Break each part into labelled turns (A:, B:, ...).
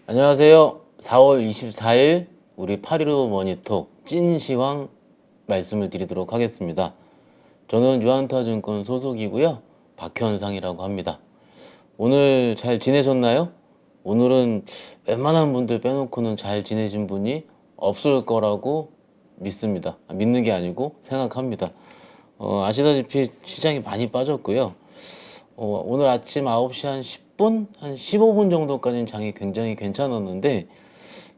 A: 안녕하세요. 4월 24일 우리 8.15 머니톡 찐시황 말씀을 드리도록 하겠습니다. 저는 유한타증권 소속이고요. 박현상이라고 합니다. 오늘 잘 지내셨나요? 오늘은 웬만한 분들 빼놓고는 잘 지내신 분이 없을 거라고 믿습니다. 믿는 게 아니고 생각합니다. 아시다시피 시장이 많이 빠졌고요. 오늘 아침 9시 한 10분? 한 15분 정도까지는 장이 굉장히 괜찮았는데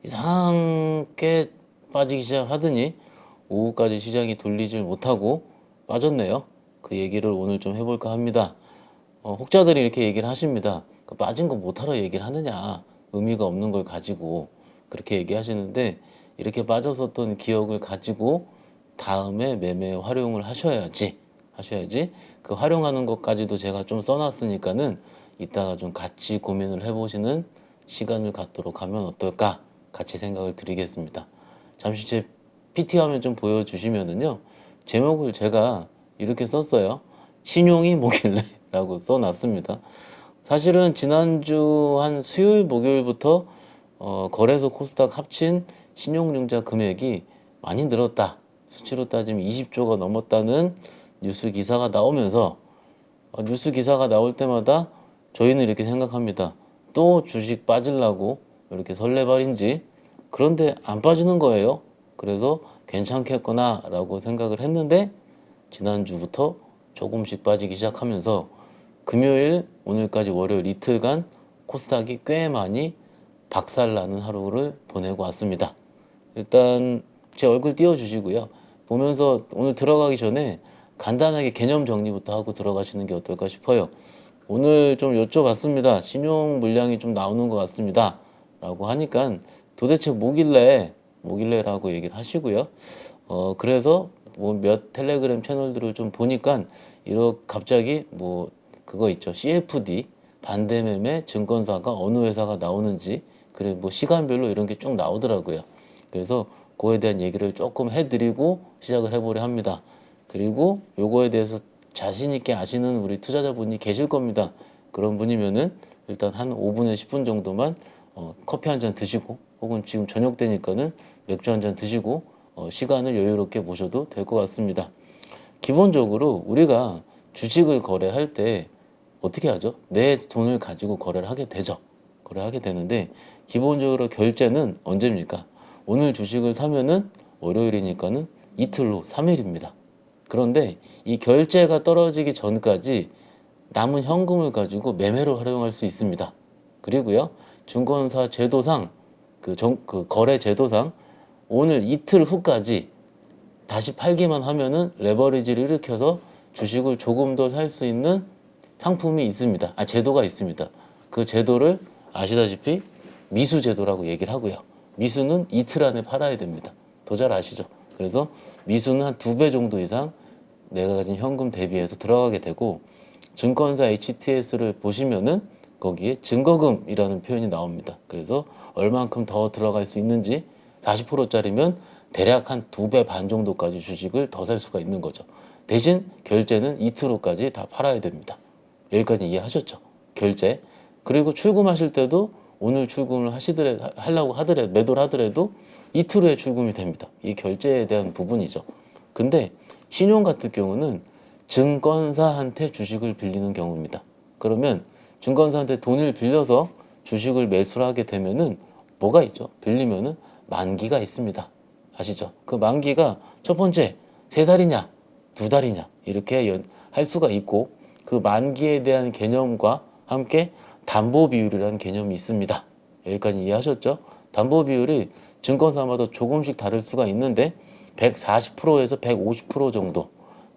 A: 이상하게 빠지기 시작하더니 오후까지 시장이 돌리질 못하고 빠졌네요. 그 얘기를 오늘 좀 해볼까 합니다. 혹자들이 이렇게 얘기를 하십니다. 빠진 거 못하러 얘기를 하느냐, 의미가 없는 걸 가지고 그렇게 얘기하시는데, 이렇게 빠졌었던 기억을 가지고 다음에 매매 활용을 하셔야지 그 활용하는 것까지도 제가 좀 써놨으니까는 이따가 좀 같이 고민을 해보시는 시간을 갖도록 하면 어떨까 같이 생각을 드리겠습니다. 잠시 제 PT 화면 좀 보여주시면은요, 제목을 제가 이렇게 썼어요. 신용이 뭐길래 라고 써놨습니다. 사실은 지난주 한 수요일 목요일부터 거래소 코스닥 합친 신용융자 금액이 많이 늘었다, 수치로 따지면 20조가 넘었다는 뉴스 기사가 나오면서 뉴스 기사가 나올 때마다 저희는 이렇게 생각합니다. 또 주식 빠지려고 이렇게 설레발인지. 그런데 안 빠지는 거예요. 그래서 괜찮겠구나 라고 생각을 했는데, 지난주부터 조금씩 빠지기 시작하면서 금요일 오늘까지 월요일 이틀간 코스닥이 꽤 많이 박살나는 하루를 보내고 왔습니다. 일단 제 얼굴 띄워주시고요. 보면서 오늘 들어가기 전에 간단하게 개념 정리부터 하고 들어가시는 게 어떨까 싶어요. 오늘 좀 여쭤봤습니다. 신용 물량이 좀 나오는 것 같습니다 라고 하니까 도대체 뭐길래라고 얘기를 하시고요. 그래서 뭐 몇 텔레그램 채널들을 좀 보니까 이렇게 갑자기 뭐 그거 있죠. CFD 반대매매 증권사가 어느 회사가 나오는지, 그래 뭐 시간별로 이런 게 쭉 나오더라고요. 그래서 그거에 대한 얘기를 조금 해드리고 시작을 해보려 합니다. 그리고 요거에 대해서 자신 있게 아시는 우리 투자자분이 계실 겁니다. 그런 분이면은 일단 한 5분에 10분 정도만 커피 한 잔 드시고, 혹은 지금 저녁 되니까는 맥주 한 잔 드시고 시간을 여유롭게 보셔도 될 것 같습니다. 기본적으로 우리가 주식을 거래할 때 어떻게 하죠? 내 돈을 가지고 거래를 하게 되죠. 거래하게 되는데, 기본적으로 결제는 언제입니까? 오늘 주식을 사면은 월요일이니까는 이틀 후 3일입니다. 그런데 이 결제가 떨어지기 전까지 남은 현금을 가지고 매매로 활용할 수 있습니다. 그리고요, 증권사 제도상 그 거래 제도상 오늘 이틀 후까지 다시 팔기만 하면은 레버리지를 일으켜서 주식을 조금 더 살 수 있는 상품이 있습니다. 제도가 있습니다. 그 제도를 아시다시피 미수 제도라고 얘기를 하고요. 미수는 이틀 안에 팔아야 됩니다. 더 잘 아시죠? 그래서 미수는 한 2배 정도 이상 내가 가진 현금 대비해서 들어가게 되고, 증권사 HTS를 보시면은 거기에 증거금이라는 표현이 나옵니다. 그래서 얼만큼 더 들어갈 수 있는지, 40%짜리면 대략 한 2배 반 정도까지 주식을 더 살 수가 있는 거죠. 대신 결제는 이틀 후까지 다 팔아야 됩니다. 여기까지 이해하셨죠? 결제. 그리고 출금하실 때도 오늘 출금을 하려고 하더라도, 매도를 하더라도 이틀 후에 출금이 됩니다. 이 결제에 대한 부분이죠. 근데 신용 같은 경우는 증권사한테 주식을 빌리는 경우입니다. 그러면 증권사한테 돈을 빌려서 주식을 매수를 하게 되면은 뭐가 있죠? 빌리면은 만기가 있습니다. 아시죠? 그 만기가 첫 번째 3달이냐 2달이냐 이렇게 할 수가 있고, 그 만기에 대한 개념과 함께 담보 비율이라는 개념이 있습니다. 여기까지 이해하셨죠? 담보 비율이 증권사마다 조금씩 다를 수가 있는데 140%에서 150% 정도,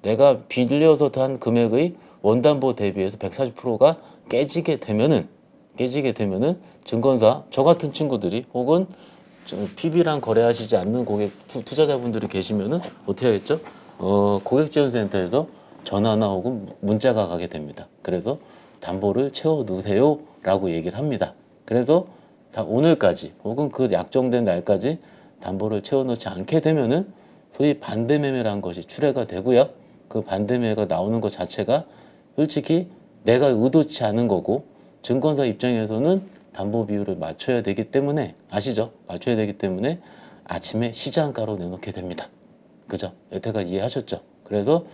A: 내가 빌려서 단 금액의 원담보 대비해서 140%가 깨지게 되면은 증권사, 저 같은 친구들이, 혹은 PB랑 거래하시지 않는 고객 투자자분들이 계시면은 어떻게 하겠죠? 고객지원센터에서 전화나 혹은 문자가 가게 됩니다. 그래서 담보를 채워 넣으세요 라고 얘기를 합니다. 그래서 오늘까지 혹은 그 약정된 날까지 담보를 채워 넣지 않게 되면은 소위 반대매매라는 것이 출회가 되고요. 그 반대매매가 나오는 것 자체가 솔직히 내가 의도치 않은 거고, 증권사 입장에서는 담보 비율을 맞춰야 되기 때문에 아시죠? 맞춰야 되기 때문에 아침에 시장가로 내놓게 됩니다. 그죠? 여태까지 이해하셨죠? 그래서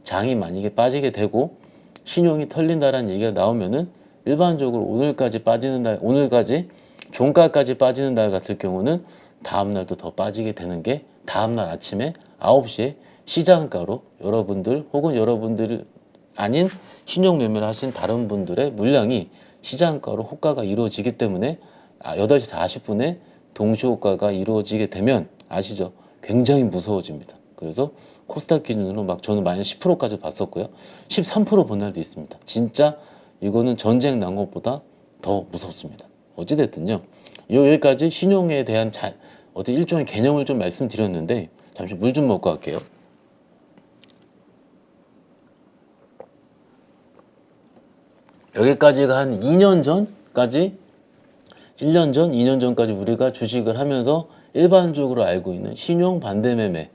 A: 장이 만약에 빠지게 되고 신용이 털린다라는 얘기가 나오면은 일반적으로 오늘까지 빠지는 날, 오늘까지 종가까지 빠지는 날 같을 경우는 다음 날도 더 빠지게 되는 게 다음 날 아침에 9시에 시장가로 여러분들 혹은 여러분들 아닌 신용 매매를 하신 다른 분들의 물량이 시장가로 호가가 이루어지기 때문에 8시 40분에 동시호가가 이루어지게 되면 아시죠? 굉장히 무서워집니다. 그래서 코스닥 기준으로 막 저는 마이너스 10%까지 봤었고요. 13%본 날도 있습니다. 진짜 이거는 전쟁 난 것보다 더 무섭습니다. 어찌됐든요. 여기까지 신용에 대한 어떤 일종의 개념을 좀 말씀드렸는데 잠시 물 좀 먹고 갈게요. 여기까지가 한 2년 전까지 1년 전, 2년 전까지 우리가 주식을 하면서 일반적으로 알고 있는 신용 반대 매매의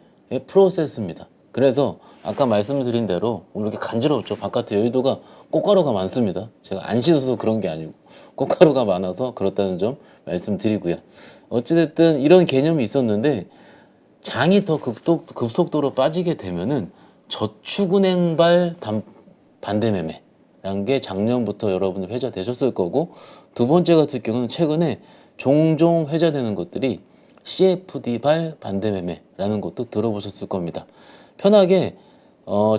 A: 프로세스입니다. 그래서 아까 말씀드린 대로 오늘 이렇게 간지럽죠. 바깥에 여의도가 꽃가루가 많습니다. 제가 안 씻어서 그런 게 아니고 꽃가루가 많아서 그렇다는 점 말씀드리고요. 어찌됐든 이런 개념이 있었는데 장이 더 급속도로 빠지게 되면은 저축은행발 반대 매매라는 게 작년부터 여러분들 회자되셨을 거고, 두 번째 같은 경우는 최근에 종종 회자되는 것들이 CFD발 반대 매매라는 것도 들어보셨을 겁니다. 편하게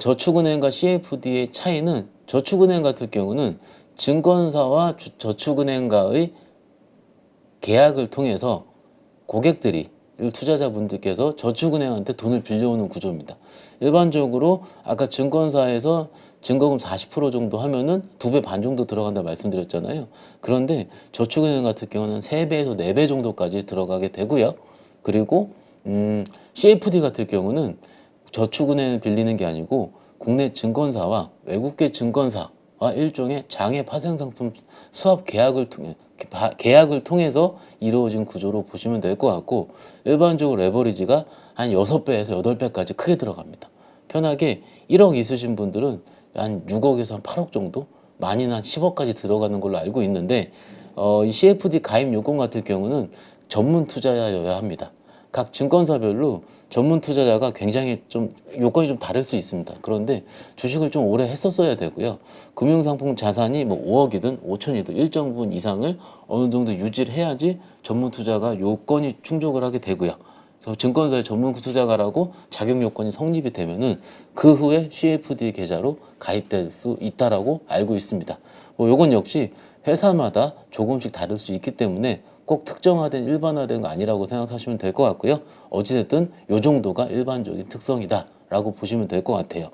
A: 저축은행과 CFD의 차이는, 저축은행 같은 경우는 증권사와 저축은행과의 계약을 통해서 고객들이, 투자자분들께서 저축은행한테 돈을 빌려오는 구조입니다. 일반적으로 아까 증권사에서 증거금 40% 정도 하면은 2배 반 정도 들어간다 말씀드렸잖아요. 그런데 저축은행 같은 경우는 3배에서 4배 정도까지 들어가게 되고요. 그리고 CFD 같은 경우는 저축은행을 빌리는 게 아니고 국내 증권사와 외국계 증권사와 일종의 장외 파생상품 수합 계약을 통해서 이루어진 구조로 보시면 될 것 같고, 일반적으로 레버리지가 한 6배에서 8배까지 크게 들어갑니다. 편하게 1억 있으신 분들은 한 6억에서 한 8억 정도, 많이는 한 10억까지 들어가는 걸로 알고 있는데, 이 CFD 가입 요건 같은 경우는 전문 투자자여야 합니다. 각 증권사별로 전문 투자자가 굉장히 좀 요건이 좀 다를 수 있습니다. 그런데 주식을 좀 오래 했었어야 되고요. 금융상품 자산이 뭐 5억이든 5천이든 일정 부분 이상을 어느 정도 유지를 해야지 전문 투자가 요건이 충족을 하게 되고요. 증권사의 전문 투자가라고 자격 요건이 성립이 되면은 그 후에 CFD 계좌로 가입될 수 있다라고 알고 있습니다. 뭐 요건 역시 회사마다 조금씩 다를 수 있기 때문에 꼭 특정화된 일반화된 거 아니라고 생각하시면 될 것 같고요. 어찌됐든 요 정도가 일반적인 특성이다라고 보시면 될 것 같아요.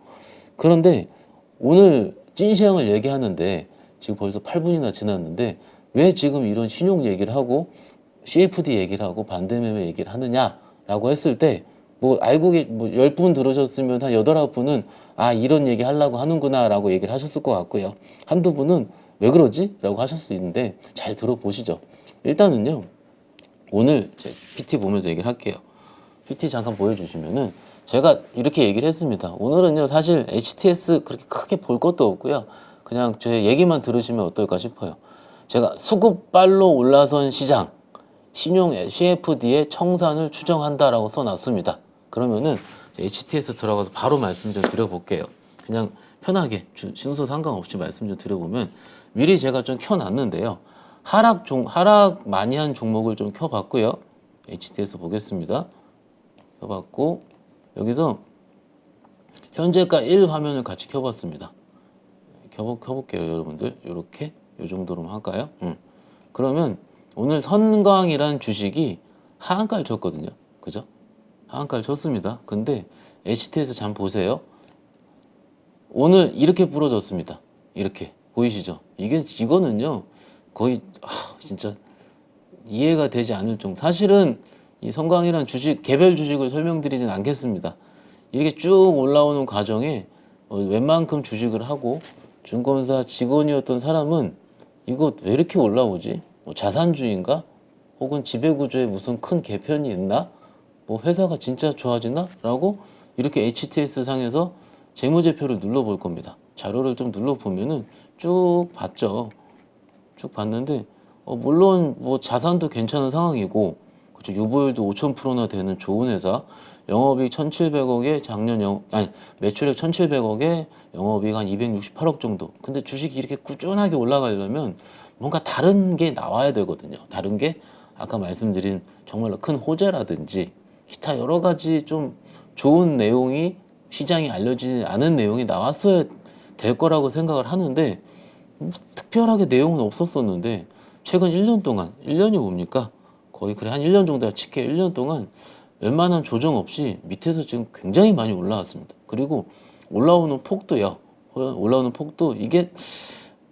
A: 그런데 오늘 찐시황을 얘기하는데 지금 벌써 8분이나 지났는데 왜 지금 이런 신용 얘기를 하고 CFD 얘기를 하고 반대매매 얘기를 하느냐라고 했을 때, 뭐 알고 10분 들으셨으면 한 8, 9분은 이런 얘기 하려고 하는구나 라고 얘기를 하셨을 것 같고요. 한두 분은 왜 그러지? 라고 하실 수 있는데 잘 들어보시죠. 일단은요, 오늘 제 PT 보면서 얘기를 할게요. PT 잠깐 보여주시면은 제가 이렇게 얘기를 했습니다. 오늘은요, 사실 HTS 그렇게 크게 볼 것도 없고요. 그냥 제 얘기만 들으시면 어떨까 싶어요. 제가 수급발로 올라선 시장, 신용 CFD의 청산을 추정한다라고 써놨습니다. 그러면은 HTS 들어가서 바로 말씀 좀 드려볼게요. 그냥 편하게 순서 상관없이 말씀 좀 드려보면, 미리 제가 좀 켜놨는데요. 하락 많이 한 종목을 좀 켜봤고요. HTS 보겠습니다. 켜봤고, 여기서 현재가 1 화면을 같이 켜봤습니다. 켜볼게요, 여러분들. 이렇게 요 정도로만 할까요? 그러면 오늘 선광이란 주식이 하한가를 쳤거든요. 그죠? 하한가를 쳤습니다. 근데 HTS 잠 보세요. 오늘 이렇게 부러졌습니다. 이렇게 보이시죠? 이거는요 거의 진짜 이해가 되지 않을 정도. 사실은 이 선광이란 주식, 개별 주식을 설명드리진 않겠습니다. 이렇게 쭉 올라오는 과정에 웬만큼 주식을 하고 증권사 직원이었던 사람은 이거 왜 이렇게 올라오지? 뭐 자산주의인가? 혹은 지배구조에 무슨 큰 개편이 있나? 뭐 회사가 진짜 좋아지나? 라고 이렇게 HTS 상에서 재무제표를 눌러볼 겁니다. 자료를 좀 눌러보면은 쭉 봤죠. 쭉 봤는데 물론 뭐 자산도 괜찮은 상황이고, 그렇죠. 유보율도 5,000%나 되는 좋은 회사, 영업이익 1,700억에 매출액 1,700억에 영업이익 한 268억 정도. 근데 주식이 이렇게 꾸준하게 올라가려면 뭔가 다른 게 나와야 되거든요. 다른 게 아까 말씀드린 정말로 큰 호재라든지 기타 여러 가지 좀 좋은 내용이, 시장이 알려지지 않은 내용이 나왔어야 될 거라고 생각을 하는데, 특별하게 내용은 없었었는데 최근 1년 동안, 1년이 뭡니까? 거의 그래 한 1년 정도 칠게요. 1년 동안 웬만한 조정 없이 밑에서 지금 굉장히 많이 올라왔습니다. 그리고 올라오는 폭도요. 올라오는 폭도 이게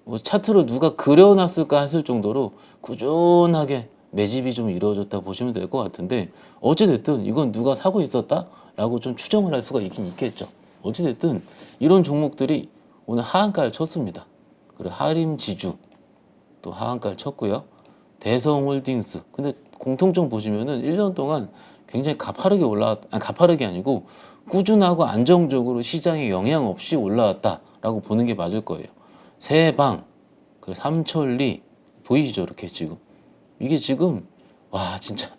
A: 뭐 차트로 누가 그려놨을까 했을 정도로 꾸준하게 매집이 좀 이루어졌다 보시면 될 것 같은데, 어찌됐든 이건 누가 사고 있었다라고 좀 추정을 할 수가 있긴 있겠죠. 어찌됐든 이런 종목들이 오늘 하한가를 쳤습니다. 그리고 하림지주 또 하한가를 쳤고요. 대성홀딩스. 근데 공통점 보시면은 1년 동안 굉장히 가파르게 아니고 꾸준하고 안정적으로 시장에 영향 없이 올라왔다라고 보는 게 맞을 거예요. 세방, 그 삼천리 보이시죠? 이렇게 지금 이게 지금 와 진짜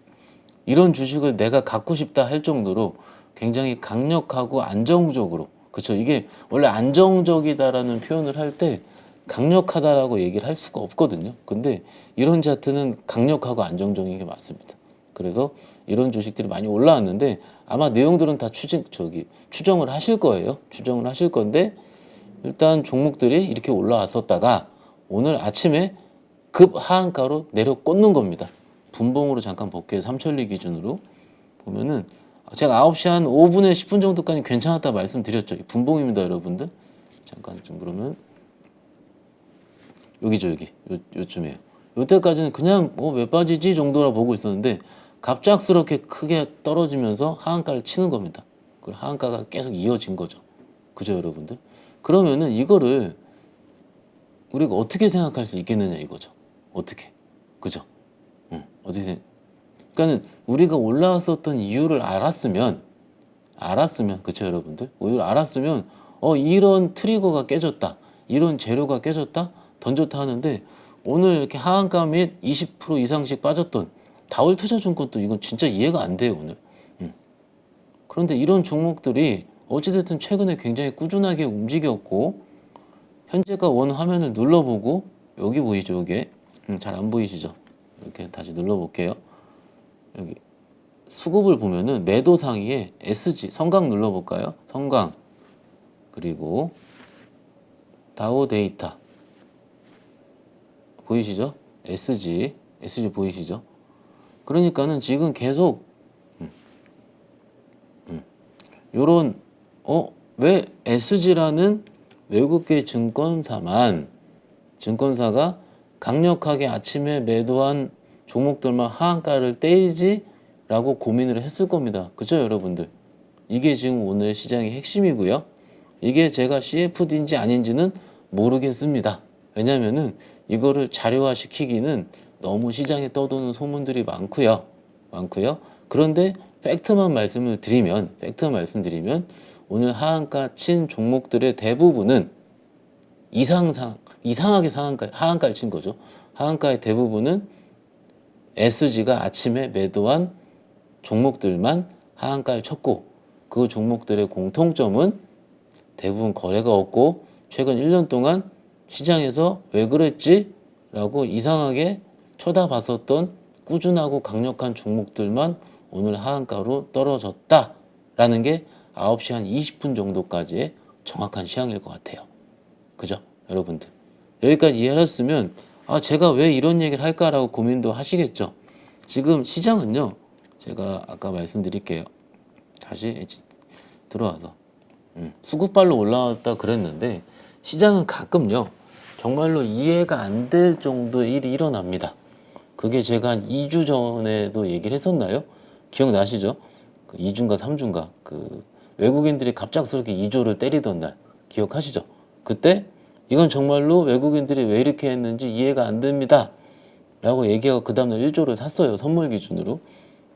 A: 이런 주식을 내가 갖고 싶다 할 정도로 굉장히 강력하고 안정적으로, 그렇죠. 이게 원래 안정적이다라는 표현을 할 때 강력하다라고 얘기를 할 수가 없거든요. 근데 이런 차트는 강력하고 안정적인 게 맞습니다. 그래서 이런 주식들이 많이 올라왔는데 아마 내용들은 다 추정을 하실 거예요. 추정을 하실 건데, 일단 종목들이 이렇게 올라왔었다가 오늘 아침에 급 하한가로 내려 꽂는 겁니다. 분봉으로 잠깐 볼게요. 삼천리 기준으로 보면은 제가 9시 한 5분에 10분 정도까지 괜찮았다 말씀드렸죠. 분봉입니다, 여러분들. 잠깐 좀 그러면 여기죠, 여기 요쯤에요. 요때까지는 그냥 왜 빠지지 정도라 보고 있었는데 갑작스럽게 크게 떨어지면서 하한가를 치는 겁니다. 그 하한가가 계속 이어진 거죠. 그죠, 여러분들? 그러면은 이거를 우리가 어떻게 생각할 수 있겠느냐 이거죠. 어떻게? 그죠? 어떻게? 그러니까는 우리가 올라왔었던 이유를 알았으면, 그쵸 여러분들? 이유를 알았으면 이런 트리거가 깨졌다, 이런 재료가 깨졌다, 던졌다 하는데, 오늘 이렇게 하한가 및 20% 이상씩 빠졌던 다올투자증권도 이건 진짜 이해가 안 돼요 오늘. 그런데 이런 종목들이 어찌됐든 최근에 굉장히 꾸준하게 움직였고, 현재가 원 화면을 눌러보고 여기 보이죠? 이게 잘 안 보이시죠? 이렇게 다시 눌러볼게요. 여기 수급을 보면은 매도 상위에 SG 성강 눌러볼까요? 성강, 그리고 다오 데이터 보이시죠? SG 보이시죠? 그러니까는 지금 계속 요런 왜 SG라는 외국계 증권사가 강력하게 아침에 매도한 종목들만 하한가를 떼이지라고 고민을 했을 겁니다. 그죠, 여러분들? 이게 지금 오늘 시장의 핵심이고요. 이게 제가 CFD인지 아닌지는 모르겠습니다. 왜냐면은 이거를 자료화 시키기는 너무 시장에 떠도는 소문들이 많고요. 그런데 팩트만 말씀드리면 오늘 하한가 친 종목들의 대부분은 이상하게 하한가를 친 거죠. 하한가의 대부분은 SG가 아침에 매도한 종목들만 하한가를 쳤고, 그 종목들의 공통점은 대부분 거래가 없고 최근 1년 동안 시장에서 왜 그랬지? 라고 이상하게 쳐다봤었던 꾸준하고 강력한 종목들만 오늘 하한가로 떨어졌다라는 게 9시 한 20분 정도까지의 정확한 시황일 것 같아요. 그죠? 여러분들. 여기까지 이해하셨으면 제가 왜 이런 얘기를 할까라고 고민도 하시겠죠. 지금 시장은요, 제가 아까 말씀드릴게요. 다시 들어와서 수급발로 올라왔다 그랬는데, 시장은 가끔요 정말로 이해가 안 될 정도의 일이 일어납니다. 그게 제가 한 2주 전에도 얘기를 했었나요? 기억나시죠? 그 2주인가 3주인가 그 외국인들이 갑작스럽게 2조를 때리던 날 기억하시죠? 그때 이건 정말로 외국인들이 왜 이렇게 했는지 이해가 안 됩니다 라고 얘기하고 그 다음날 1조를 샀어요, 선물 기준으로.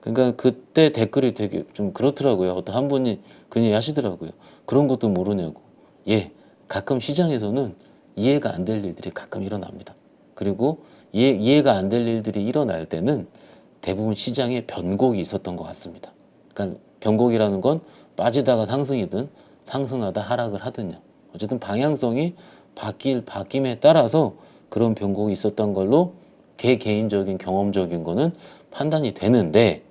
A: 그러니까 그때 댓글이 되게 좀 그렇더라고요. 어떤 한 분이 그런 얘기 하시더라고요. 그런 것도 모르냐고. 예, 가끔 시장에서는 이해가 안 될 일들이 가끔 일어납니다. 그리고 이해가 안 될 일들이 일어날 때는 대부분 시장에 변곡이 있었던 것 같습니다. 그러니까 변곡이라는 건 빠지다가 상승이든 상승하다 하락을 하든요. 어쨌든 방향성이 바뀜에 따라서 그런 변곡이 있었던 걸로 개인적인 경험적인 거는 판단이 되는데,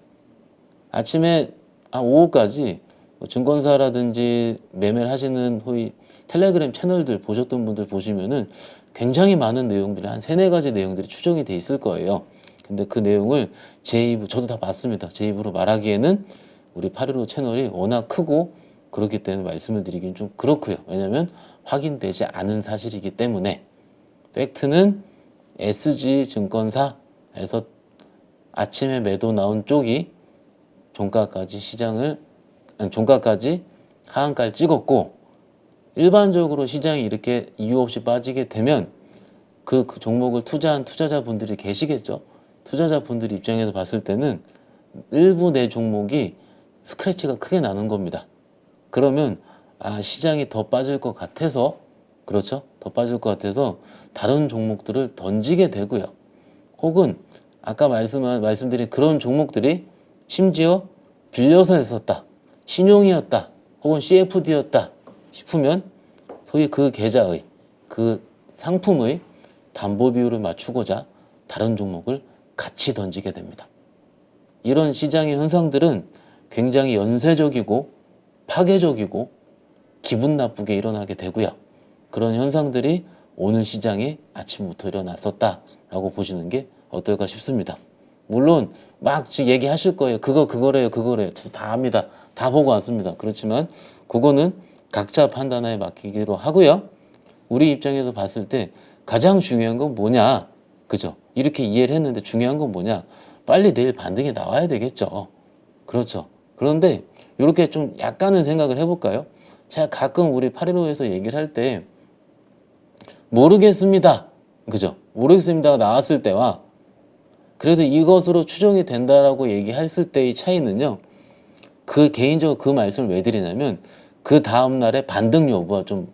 A: 아침에 오후까지 증권사라든지 매매를 하시는 소위 텔레그램 채널들 보셨던 분들 보시면은 굉장히 많은 내용들이 한 3-4가지 내용들이 추정이 돼 있을 거예요. 근데 그 내용을 제 입으로, 저도 다 봤습니다. 제 입으로 말하기에는 우리 815 채널이 워낙 크고 그렇기 때문에 말씀을 드리기는 좀 그렇고요. 왜냐하면 확인되지 않은 사실이기 때문에. 팩트는 SG증권사에서 아침에 매도 나온 쪽이 종가까지 하한가를 찍었고, 일반적으로 시장이 이렇게 이유 없이 빠지게 되면 그 종목을 투자한 투자자분들이 계시겠죠. 투자자분들 입장에서 봤을 때는 일부 내 종목이 스크래치가 크게 나는 겁니다. 그러면 시장이 더 빠질 것 같아서, 그렇죠? 더 빠질 것 같아서 다른 종목들을 던지게 되고요. 혹은 아까 말씀드린 그런 종목들이 심지어 빌려서 했었다, 신용이었다, 혹은 CFD였다 싶으면 소위 그 계좌의, 그 상품의 담보 비율을 맞추고자 다른 종목을 같이 던지게 됩니다. 이런 시장의 현상들은 굉장히 연쇄적이고 파괴적이고 기분 나쁘게 일어나게 되고요. 그런 현상들이 오늘 시장에 아침부터 일어났었다라고 보시는 게 어떨까 싶습니다. 물론 막 지금 얘기하실 거예요. 그거래요. 다 압니다. 다 보고 왔습니다. 그렇지만 그거는 각자 판단에 맡기기로 하고요. 우리 입장에서 봤을 때 가장 중요한 건 뭐냐? 그죠? 이렇게 이해를 했는데 중요한 건 뭐냐? 빨리 내일 반등이 나와야 되겠죠. 그렇죠. 그런데 이렇게 좀 약간은 생각을 해볼까요? 제가 가끔 우리 815에서 얘기를 할 때 모르겠습니다. 그죠? 모르겠습니다가 나왔을 때와 그래도 이것으로 추정이 된다라고 얘기했을 때의 차이는요. 개인적으로 그 말씀을 왜 드리냐면 그 다음날의 반등 여부와 좀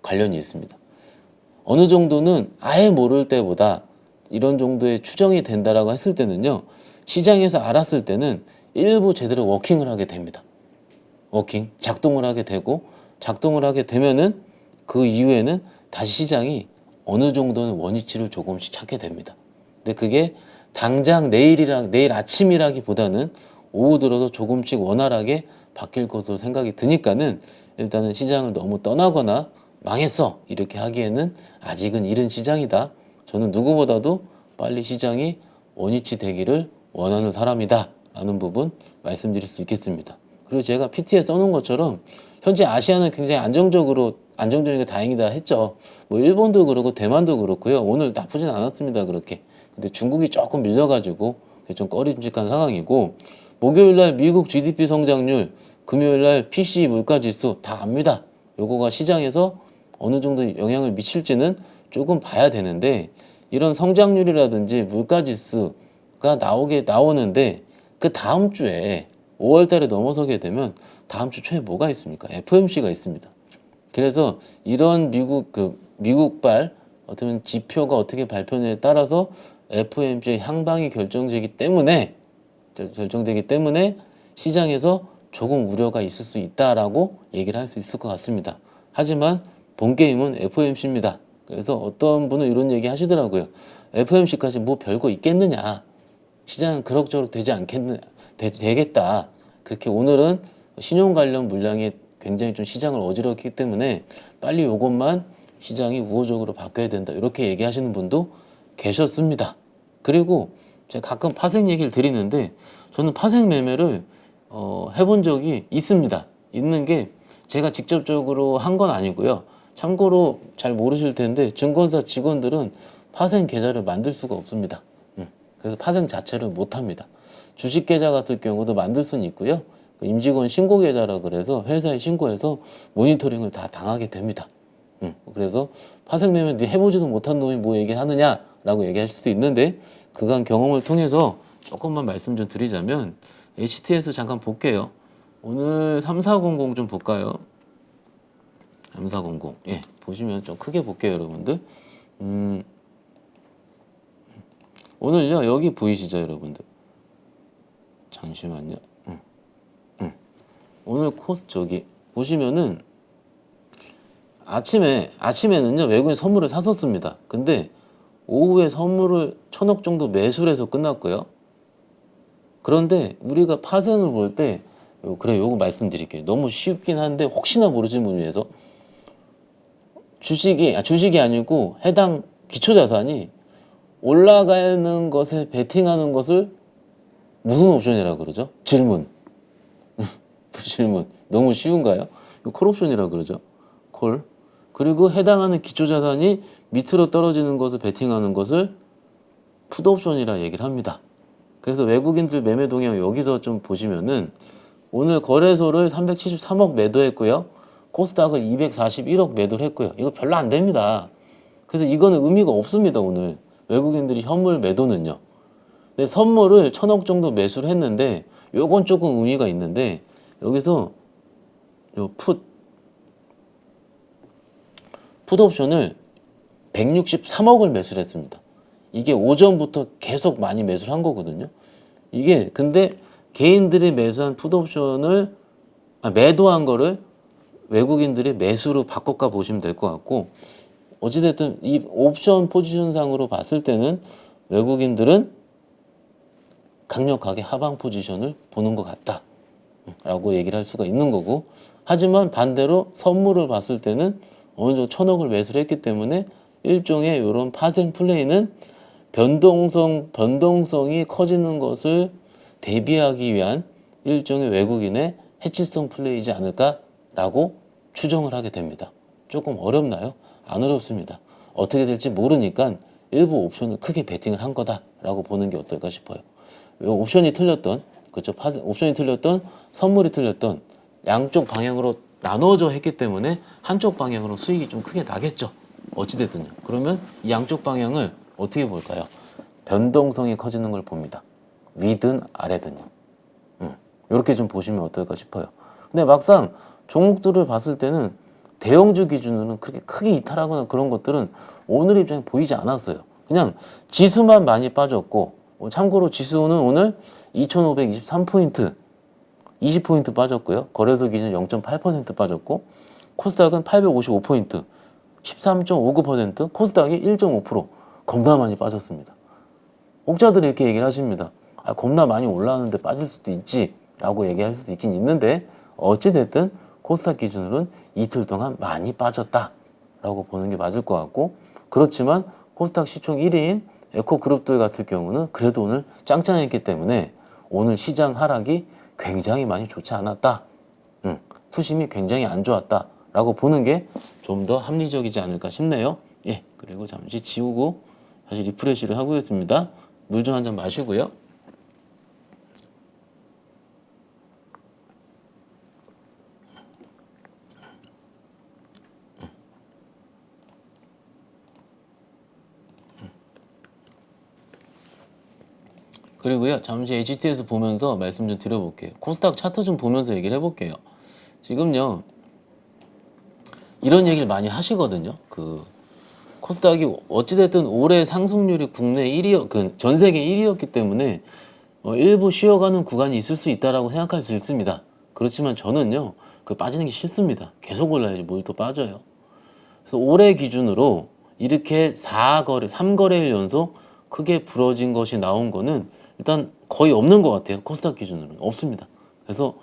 A: 관련이 있습니다. 어느 정도는 아예 모를 때보다 이런 정도의 추정이 된다라고 했을 때는요. 시장에서 알았을 때는 일부 제대로 워킹을 하게 됩니다. 작동을 하게 되고, 작동을 하게 되면은 그 이후에는 다시 시장이 어느 정도는 원위치를 조금씩 찾게 됩니다. 근데 그게 당장 내일 아침이라기보다는 오후 들어서 조금씩 원활하게 바뀔 것으로 생각이 드니까는 일단은 시장을 너무 떠나거나 망했어 이렇게 하기에는 아직은 이른 시장이다. 저는 누구보다도 빨리 시장이 원위치 되기를 원하는 사람이다 라는 부분 말씀드릴 수 있겠습니다. 그리고 제가 PT에 써놓은 것처럼 현재 아시아는 굉장히 안정적이고 다행이다 했죠. 뭐 일본도 그렇고 대만도 그렇고요. 오늘 나쁘진 않았습니다. 그렇게. 근데 중국이 조금 밀려가지고 좀 꺼림직한 상황이고, 목요일날 미국 GDP 성장률, 금요일날 PC 물가지수 다 압니다. 요거가 시장에서 어느 정도 영향을 미칠지는 조금 봐야 되는데, 이런 성장률이라든지 물가지수가 나오는데 그 다음 주에 5월 달에 넘어서게 되면 다음 주 초에 뭐가 있습니까? FOMC가 있습니다. 그래서 이런 미국발 어떤 지표가 어떻게 발표냐에 따라서 FOMC의 향방이 결정되기 때문에 시장에서 조금 우려가 있을 수 있다라고 얘기를 할 수 있을 것 같습니다. 하지만 본 게임은 FOMC입니다. 그래서 어떤 분은 이런 얘기 하시더라고요. FOMC까지 뭐 별거 있겠느냐. 시장은 그럭저럭 되겠다. 그렇게 오늘은 신용 관련 물량이 굉장히 좀 시장을 어지럽기 때문에 빨리 이것만 시장이 우호적으로 바뀌어야 된다. 이렇게 얘기하시는 분도 계셨습니다. 그리고 제가 가끔 파생 얘기를 드리는데 저는 파생 매매를 해본 적이 있습니다. 있는 게 제가 직접적으로 한 건 아니고요. 참고로 잘 모르실 텐데 증권사 직원들은 파생 계좌를 만들 수가 없습니다. 그래서 파생 자체를 못 합니다. 주식 계좌 같은 경우도 만들 수는 있고요. 임직원 신고 계좌라 그래서 회사에 신고해서 모니터링을 다 당하게 됩니다. 그래서 파생 매매 네 해보지도 못한 놈이 뭐 얘기를 하느냐라고 얘기할 수도 있는데, 그간 경험을 통해서 조금만 말씀 좀 드리자면 HTS 잠깐 볼게요. 오늘 3400 좀 볼까요? 3400 보시면 좀 크게 볼게요, 여러분들. 오늘요 여기 보이시죠 여러분들? 잠시만요. 오늘 코스 저기 보시면은 아침에는요 외국인 선물을 샀었습니다. 근데 오후에 선물을 1,000억 정도 매수를 해서 끝났고요. 그런데 우리가 파생을 볼 때 그래 요거 말씀드릴게요. 너무 쉽긴 한데 혹시나 모르시는 분 위해서 주식이 아니고 해당 기초자산이 올라가는 것에 베팅하는 것을 무슨 옵션이라고 그러죠? 질문. 질문. 너무 쉬운가요? 이거 콜옵션이라고 그러죠. 콜. 그리고 해당하는 기초자산이 밑으로 떨어지는 것을 베팅하는 것을 풋옵션이라 얘기를 합니다. 그래서 외국인들 매매 동향 여기서 좀 보시면은 오늘 거래소를 373억 매도했고요. 코스닥은 241억 매도를 했고요. 이거 별로 안 됩니다. 그래서 이거는 의미가 없습니다. 오늘 외국인들이 현물 매도는요. 근데 선물을 1,000억 정도 매수를 했는데 요건 조금 의미가 있는데 여기서 요 풋옵션을 163억을 매수를 했습니다. 이게 오전부터 계속 많이 매수를 한 거거든요. 이게 근데 개인들이 매수한 풋옵션을 매도한 거를 외국인들이 매수로 바꿔가 보시면 될 것 같고 어찌됐든 이 옵션 포지션상으로 봤을 때는 외국인들은 강력하게 하방 포지션을 보는 것 같다 라고 얘기를 할 수가 있는 거고 하지만 반대로 선물을 봤을 때는 어느 정도 1,000억을 매수를 했기 때문에 일종의 이런 파생 플레이는 변동성이 커지는 것을 대비하기 위한 일종의 외국인의 해치성 플레이이지 않을까라고 추정을 하게 됩니다. 조금 어렵나요? 안 어렵습니다. 어떻게 될지 모르니까 일부 옵션을 크게 베팅을 한 거다라고 보는 게 어떨까 싶어요. 옵션이 틀렸던 그렇죠. 옵션이 틀렸던 선물이 틀렸던 양쪽 방향으로 나눠져 했기 때문에 한쪽 방향으로 수익이 좀 크게 나겠죠. 어찌됐든요. 그러면 이 양쪽 방향을 어떻게 볼까요? 변동성이 커지는 걸 봅니다. 위든 아래든요. 이렇게 좀 보시면 어떨까 싶어요. 근데 막상 종목들을 봤을 때는 대형주 기준으로는 그렇게 크게 이탈하거나 그런 것들은 오늘 입장에 보이지 않았어요. 그냥 지수만 많이 빠졌고 참고로 지수는 오늘 2,523포인트 20포인트 빠졌고요. 거래소 기준 0.8% 빠졌고 코스닥은 855포인트 13.59% 코스닥이 1.5% 겁나 많이 빠졌습니다. 혹자들이 이렇게 얘기를 하십니다. 겁나 많이 올라왔는데 빠질 수도 있지 라고 얘기할 수도 있긴 있는데 어찌됐든 코스닥 기준으로는 이틀 동안 많이 빠졌다 라고 보는 게 맞을 것 같고 그렇지만 코스닥 시총 1위인 에코그룹들 같은 경우는 그래도 오늘 짱짱했기 때문에 오늘 시장 하락이 굉장히 많이 좋지 않았다. 투심이 굉장히 안 좋았다 라고 보는 게 좀 더 합리적이지 않을까 싶네요. 예, 그리고 잠시 지우고 다시 리프레시를 하고있습니다. 물 좀 한 잔 마시고요. 그리고요 잠시 HTS 보면서 말씀 좀 드려볼게요. 코스닥 차트 좀 보면서 얘기를 해볼게요. 지금요 이런 얘기를 많이 하시거든요. 코스닥이 어찌됐든 올해 상승률이 국내 1위, 전 세계 1위였기 때문에 일부 쉬어가는 구간이 있을 수 있다라고 생각할 수 있습니다. 그렇지만 저는요 빠지는 게 싫습니다. 계속 올라야지 뭘 또 빠져요. 그래서 올해 기준으로 이렇게 3거래일 연속 크게 부러진 것이 나온 거는 일단 거의 없는 것 같아요. 코스닥 기준으로는 없습니다. 그래서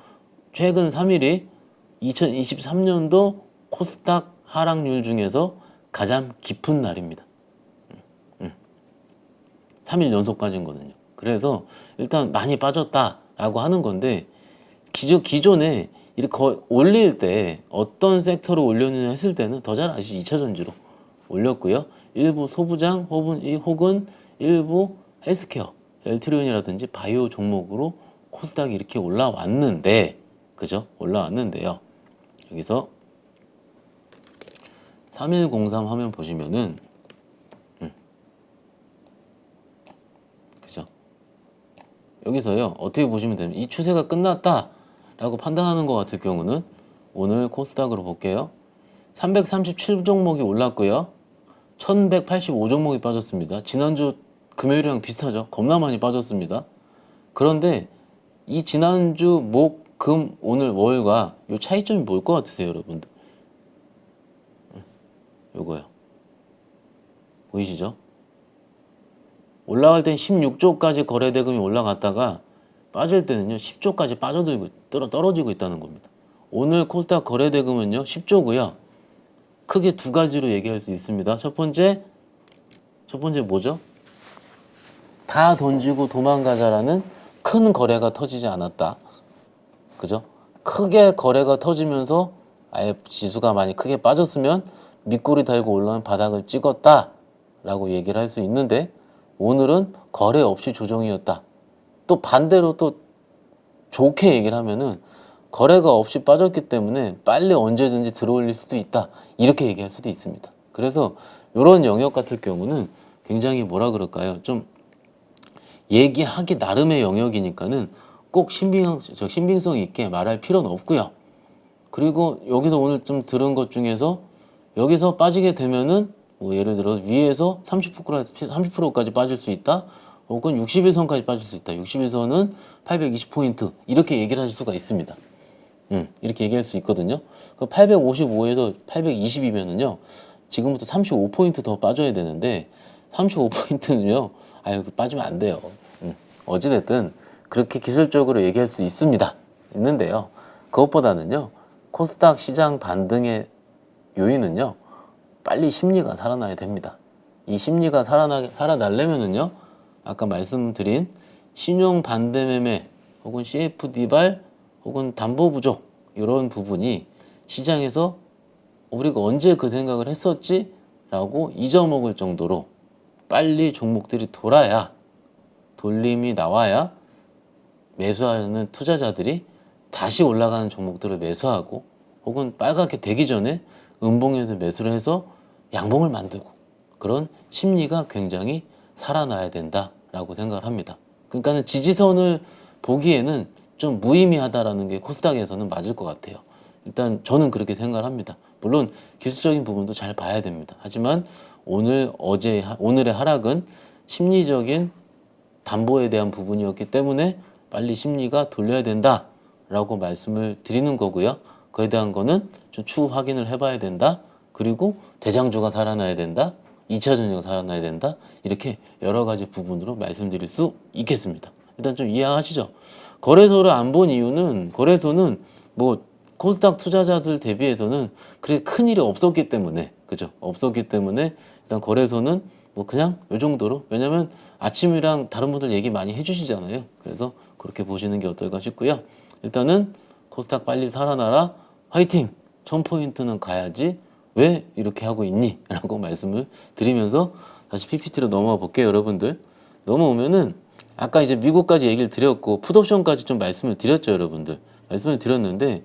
A: 최근 3일이 2023년도 코스닥 하락률 중에서 가장 깊은 날입니다. 3일 연속 빠진 거는요. 그래서 일단 많이 빠졌다라고 하는 건데 기존에 이렇게 올릴 때 어떤 섹터로 올렸느냐 했을 때는 더 잘 아시죠? 2차전지로 올렸고요. 일부 소부장 혹은 일부 헬스케어, 엘트리온이라든지 바이오 종목으로 코스닥이 이렇게 올라왔는데 그죠? 올라왔는데요. 여기서 3103 화면 보시면은 그죠? 여기서요 어떻게 보시면 되냐면 이 추세가 끝났다 라고 판단하는 것 같을 경우는 오늘 코스닥으로 볼게요. 337 종목이 올랐고요. 1185 종목이 빠졌습니다. 지난주 금요일이랑 비슷하죠. 겁나 많이 빠졌습니다. 그런데 이 지난주 목, 금, 오늘, 월과 요 차이점이 뭘 것 같으세요, 여러분들? 요거요. 보이시죠? 올라갈 땐 16조까지 거래대금이 올라갔다가 빠질 때는요 10조까지 빠져들고 떨어지고 있다는 겁니다. 오늘 코스닥 거래대금은요 10조고요. 크게 두 가지로 얘기할 수 있습니다. 첫 번째 뭐죠? 다 던지고 도망가자라는 큰 거래가 터지지 않았다. 그죠? 크게 거래가 터지면서 아예 지수가 많이 크게 빠졌으면 밑꼬리 달고 올라온 바닥을 찍었다 라고 얘기를 할 수 있는데, 오늘은 거래 없이 조정이었다. 또 반대로 또 좋게 얘기를 하면은 거래가 없이 빠졌기 때문에 빨리 언제든지 들어올릴 수도 있다, 이렇게 얘기할 수도 있습니다. 그래서 이런 영역 같은 경우는 굉장히 뭐라 그럴까요? 좀 얘기하기 나름의 영역이니까는 꼭 신빙성 있게 말할 필요는 없고요. 그리고 여기서 오늘 좀 들은 것 중에서 여기서 빠지게 되면은 뭐 예를 들어 위에서 30%까지 빠질 수 있다, 혹은 60일선까지 빠질 수 있다. 60일선은 820포인트 이렇게 얘기를 하실 수가 있습니다. 이렇게 얘기할 수 있거든요. 855에서 820이면은요 지금부터 35포인트 더 빠져야 되는데 35포인트는요 아유 빠지면 안 돼요. 어찌됐든 그렇게 기술적으로 얘기할 수 있는데요. 그것보다는요 코스닥 시장 반등의 요인은요 빨리 심리가 살아나야 됩니다. 이 심리가 살아나려면은요 아까 말씀드린 신용 반대매매 혹은 CFD발 혹은 담보 부족 이런 부분이 시장에서 우리가 언제 그 생각을 했었지? 라고 잊어먹을 정도로 빨리 종목들이 돌림이 나와야 매수하는 투자자들이 다시 올라가는 종목들을 매수하고, 혹은 빨갛게 되기 전에 음봉에서 매수를 해서 양봉을 만들고, 그런 심리가 굉장히 살아나야 된다라고 생각을 합니다. 그러니까는 지지선을 보기에는 좀 무의미하다라는 게 코스닥에서는 맞을 것 같아요. 일단 저는 그렇게 생각을 합니다. 물론 기술적인 부분도 잘 봐야 됩니다. 하지만 오늘의 하락은 심리적인 담보에 대한 부분이었기 때문에 빨리 심리가 돌려야 된다라고 말씀을 드리는 거고요. 그에 대한 거는 좀 추후 확인을 해봐야 된다. 그리고 대장주가 살아나야 된다. 2차 전지가 살아나야 된다. 이렇게 여러 가지 부분으로 말씀드릴 수 있겠습니다. 일단 좀 이해하시죠? 거래소를 안 본 이유는, 거래소는 뭐 코스닥 투자자들 대비해서는 그렇게 큰 일이 없었기 때문에, 그죠? 없었기 때문에 일단 거래소는 뭐 그냥 요 정도로, 왜냐면 아침이랑 다른 분들 얘기 많이 해주시잖아요. 그래서 그렇게 보시는 게 어떨까 싶고요. 일단은 코스닥 빨리 살아나라, 화이팅! 1000포인트는 가야지 왜 이렇게 하고 있니? 라고 말씀을 드리면서 다시 PPT로 넘어가 볼게요. 여러분들 넘어오면은 아까 이제 미국까지 얘기를 드렸고 풋옵션까지 좀 말씀을 드렸죠. 여러분들 말씀을 드렸는데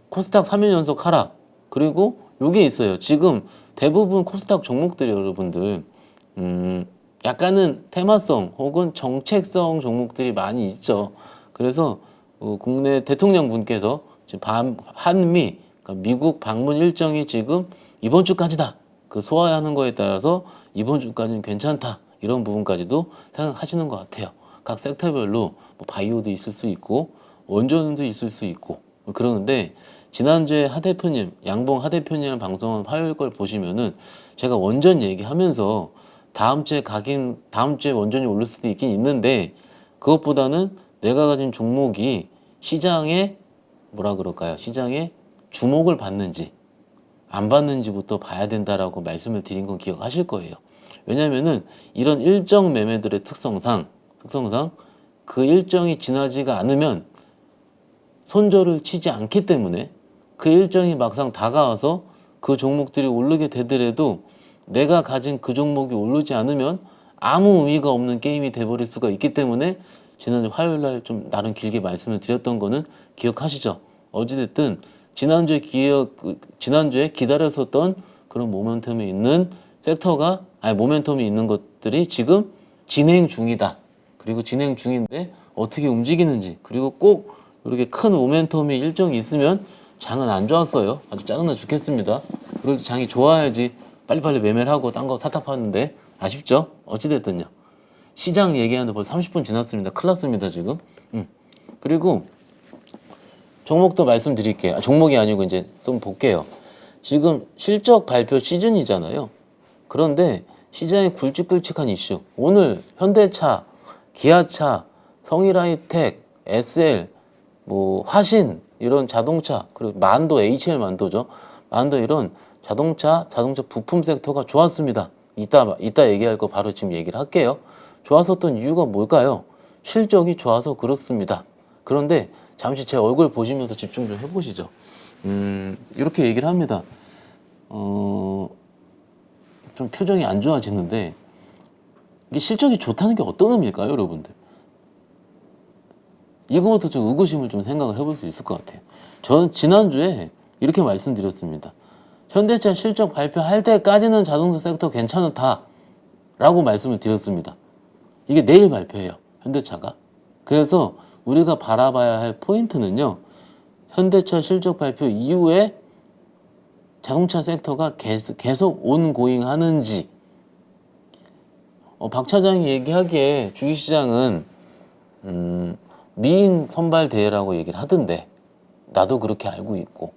A: 코스닥 3일 연속 하락, 그리고 요게 있어요. 지금 대부분 코스닥 종목들이 여러분들 약간은 테마성 혹은 정책성 종목들이 많이 있죠. 그래서 국내 대통령 분께서 지금 한미, 그러니까 미국 방문 일정이 지금 이번 주까지다. 그 소화하는 거에 따라서 이번 주까지는 괜찮다. 이런 부분까지도 생각하시는 것 같아요. 각 섹터별로 뭐 바이오도 있을 수 있고 원전도 있을 수 있고 그러는데, 지난주에 하 대표님, 양봉 하 대표님 방송한 화요일 걸 보시면은 제가 원전 얘기하면서 다음 주에 원전이 오를 수도 있긴 있는데, 그것보다는 내가 가진 종목이 시장에 뭐라 그럴까요? 시장에 주목을 받는지 안 받는지부터 봐야 된다라고 말씀을 드린 건 기억하실 거예요. 왜냐면은 이런 일정 매매들의 특성상 그 일정이 지나지가 않으면 손절을 치지 않기 때문에, 그 일정이 막상 다가와서 그 종목들이 오르게 되더라도 내가 가진 그 종목이 오르지 않으면 아무 의미가 없는 게임이 돼버릴 수가 있기 때문에 지난주 화요일날 좀 나름 길게 말씀을 드렸던 거는 기억하시죠? 어찌됐든 지난주에 기다렸었던 그런 모멘텀이 있는 모멘텀이 있는 것들이 지금 진행 중이다. 그리고 진행 중인데 어떻게 움직이는지, 그리고 꼭 이렇게 큰 모멘텀이 일정이 있으면 장은 안 좋았어요. 아주 짜증나 죽겠습니다. 그래도 장이 좋아야지 빨리빨리 매매를 하고 딴 거 사탑하는데 아쉽죠? 어찌됐든요. 시장 얘기하는데 벌써 30분 지났습니다. 큰일 났습니다 지금. 그리고 종목도 말씀드릴게요. 종목이 아니고 이제 좀 볼게요. 지금 실적 발표 시즌이잖아요. 그런데 시장에 굵직굵직한 이슈. 오늘 현대차, 기아차, 성일하이텍, SL, 뭐 화신 이런 자동차, 그리고 만도, HL 만도죠. 만도 이런 자동차 부품 섹터가 좋았습니다. 이따 얘기할 거 바로 지금 얘기를 할게요. 좋았었던 이유가 뭘까요? 실적이 좋아서 그렇습니다. 그런데 잠시 제 얼굴 보시면서 집중 좀 해보시죠. 이렇게 얘기를 합니다. 좀 표정이 안 좋아지는데 이게 실적이 좋다는 게 어떤 의미일까요, 여러분들? 이거부터 좀 의구심을 좀 생각을 해볼 수 있을 것 같아요. 저는 지난주에 이렇게 말씀드렸습니다. 현대차 실적 발표할 때까지는 자동차 섹터 괜찮다 라고 말씀을 드렸습니다. 이게 내일 발표해요, 현대차가. 그래서 우리가 바라봐야 할 포인트는요, 현대차 실적 발표 이후에 자동차 섹터가 계속 온고잉 하는지. 박 차장이 얘기하기에 주식시장은 미인 선발 대회라고 얘기를 하던데 나도 그렇게 알고 있고,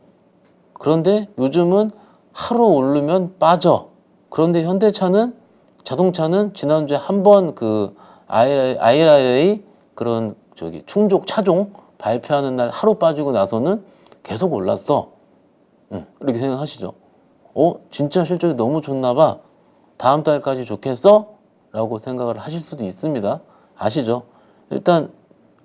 A: 그런데 요즘은 하루 오르면 빠져. 그런데 현대차는, 자동차는 지난주에 한 번 그 IRA 그런 충족 차종 발표하는 날 하루 빠지고 나서는 계속 올랐어. 이렇게 생각하시죠. 진짜 실적이 너무 좋나 봐. 다음 달까지 좋겠어? 라고 생각을 하실 수도 있습니다. 아시죠? 일단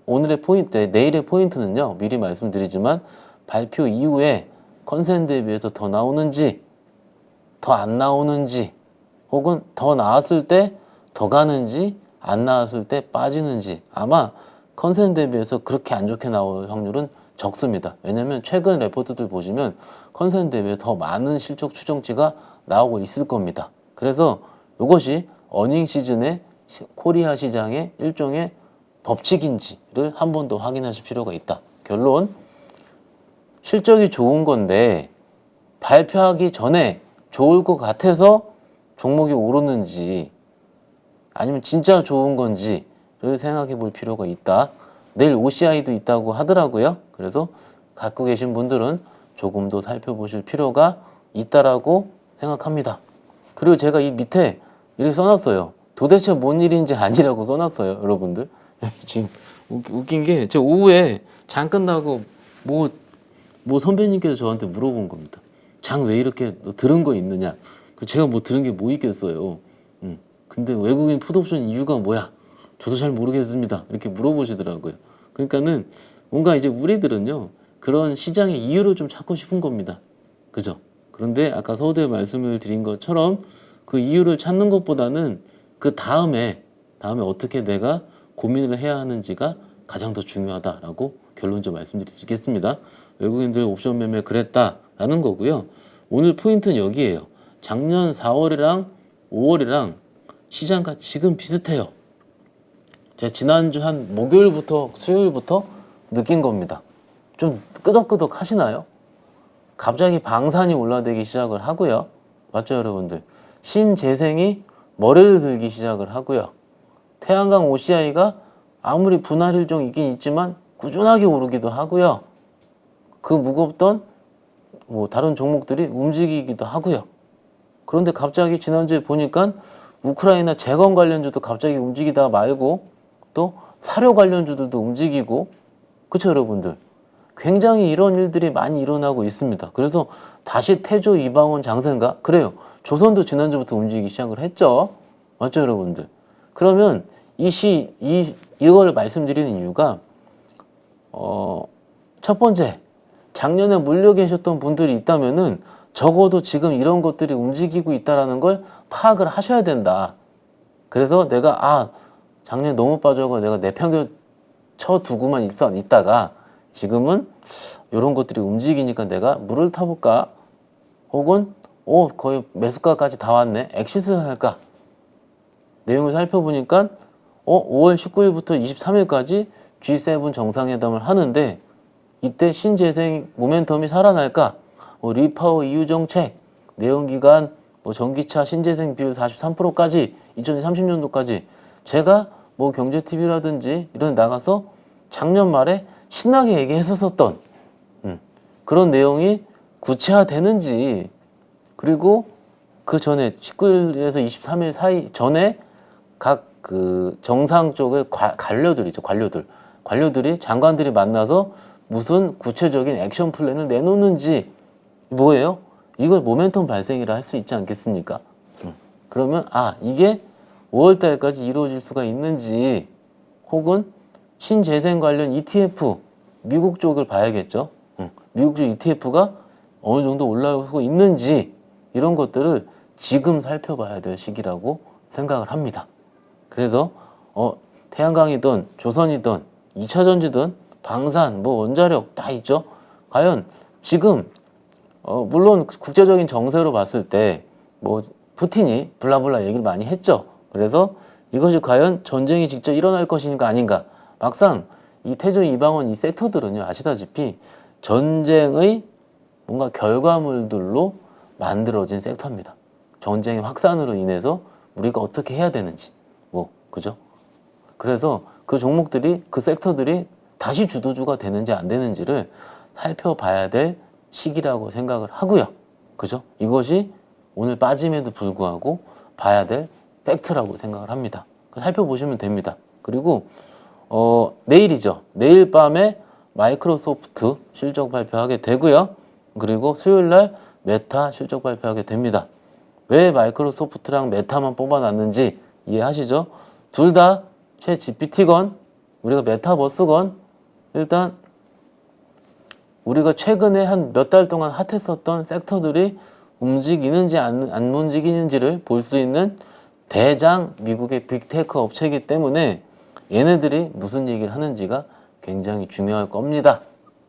A: 오늘의 포인트, 내일의 포인트는요, 미리 말씀드리지만 발표 이후에 컨센 대비해서 더 나오는지 더 안 나오는지, 혹은 더 나왔을 때 더 가는지 안 나왔을 때 빠지는지. 아마 컨센 대비해서 그렇게 안 좋게 나올 확률은 적습니다. 왜냐면 최근 레포트들 보시면 컨센 대비해 더 많은 실적 추정치가 나오고 있을 겁니다. 그래서 이것이 어닝 시즌의 코리아 시장의 일종의 법칙인지를 한 번 더 확인하실 필요가 있다. 결론, 실적이 좋은 건데 발표하기 전에 좋을 것 같아서 종목이 오르는지, 아니면 진짜 좋은 건지를 생각해 볼 필요가 있다. 내일 OCI도 있다고 하더라고요. 그래서 갖고 계신 분들은 조금 더 살펴보실 필요가 있다라고 생각합니다. 그리고 제가 이 밑에 이렇게 써놨어요. 도대체 뭔 일인지 아니라고 써놨어요, 여러분들. 지금 웃긴 게, 제가 오후에 장 끝나고 뭐 선배님께서 저한테 물어본 겁니다. 장 왜 이렇게 너 들은 거 있느냐? 제가 뭐 들은 게 뭐 있겠어요. 근데 외국인 풋옵션 이유가 뭐야? 저도 잘 모르겠습니다. 이렇게 물어보시더라고요. 그러니까는 뭔가 이제 우리들은요, 그런 시장의 이유를 좀 찾고 싶은 겁니다. 그죠? 그런데 아까 서두에 말씀을 드린 것처럼 그 이유를 찾는 것보다는 그 다음에 어떻게 내가 고민을 해야 하는지가 가장 더 중요하다라고 결론적으로 말씀드릴 수 있겠습니다. 외국인들 옵션 매매 그랬다라는 거고요. 오늘 포인트는 여기에요. 작년 4월이랑 5월이랑 시장과 지금 비슷해요. 제가 지난주 한 목요일부터 수요일부터 느낀 겁니다. 좀 끄덕끄덕 하시나요? 갑자기 방산이 올라대기 시작을 하고요. 맞죠, 여러분들? 신재생이 머리를 들기 시작을 하고요. 태양광 OCI가 아무리 분할 일정 있긴 있지만 꾸준하게 오르기도 하고요. 그 무겁던 다른 종목들이 움직이기도 하고요. 그런데 갑자기 지난주에 보니까 우크라이나 재건 관련주도 갑자기 움직이다 말고 또 사료 관련주들도 움직이고, 그렇죠, 여러분들? 굉장히 이런 일들이 많이 일어나고 있습니다. 그래서 다시 태조 이방원 장세인가? 그래요. 조선도 지난주부터 움직이기 시작을 했죠. 맞죠, 여러분들? 그러면 이걸 말씀드리는 이유가 첫 번째, 작년에 물려 계셨던 분들이 있다면은 적어도 지금 이런 것들이 움직이고 있다라는 걸 파악을 하셔야 된다. 그래서 내가 작년에 너무 빠져서 내가 내평균 쳐두고만 있다가 지금은 이런 것들이 움직이니까 내가 물을 타볼까? 혹은 거의 매수가까지 다 왔네, 엑시스를 할까? 내용을 살펴보니까 5월 19일부터 23일까지 G7 정상회담을 하는데, 이때 신재생 모멘텀이 살아날까? 리파워 EU 정책, 내연기관, 전기차 신재생 비율 43%까지 2030년도까지 제가 뭐 경제TV라든지 이런 데 나가서 작년 말에 신나게 얘기했었던 그런 내용이 구체화되는지, 그리고 그 전에 19일에서 23일 사이 전에 각 그 정상 쪽의 관료들이죠. 관료들이 장관들이 만나서 무슨 구체적인 액션 플랜을 내놓는지, 뭐예요? 이걸 모멘텀 발생이라 할 수 있지 않겠습니까? 그러면 이게 5월 달까지 이루어질 수가 있는지, 혹은 신재생 관련 ETF 미국 쪽을 봐야겠죠. 미국 쪽 ETF가 어느 정도 올라오고 있는지, 이런 것들을 지금 살펴봐야 될 시기라고 생각을 합니다. 그래서 태양광이든 조선이든 2차전지든 방산, 뭐 원자력 다 있죠. 과연 지금 물론 국제적인 정세로 봤을 때 뭐 푸틴이 블라블라 얘기를 많이 했죠. 그래서 이것이 과연 전쟁이 직접 일어날 것인가 아닌가. 막상 이 태조, 이방원 이 섹터들은요, 아시다시피 전쟁의 뭔가 결과물들로 만들어진 섹터입니다. 전쟁의 확산으로 인해서 우리가 어떻게 해야 되는지, 그죠? 그래서 그 종목들이, 그 섹터들이 다시 주도주가 되는지 안 되는지를 살펴봐야 될 시기라고 생각을 하고요. 그죠? 이것이 오늘 빠짐에도 불구하고 봐야 될 팩트라고 생각을 합니다. 살펴보시면 됩니다. 그리고 내일이죠. 내일 밤에 마이크로소프트 실적 발표하게 되고요. 그리고 수요일날 메타 실적 발표하게 됩니다. 왜 마이크로소프트랑 메타만 뽑아놨는지 이해하시죠? 둘 다 챗GPT건 우리가 메타버스건, 일단 우리가 최근에 한 몇 달 동안 핫했었던 섹터들이 움직이는지 안 움직이는지를 볼 수 있는 대장 미국의 빅테크 업체이기 때문에 얘네들이 무슨 얘기를 하는지가 굉장히 중요할 겁니다.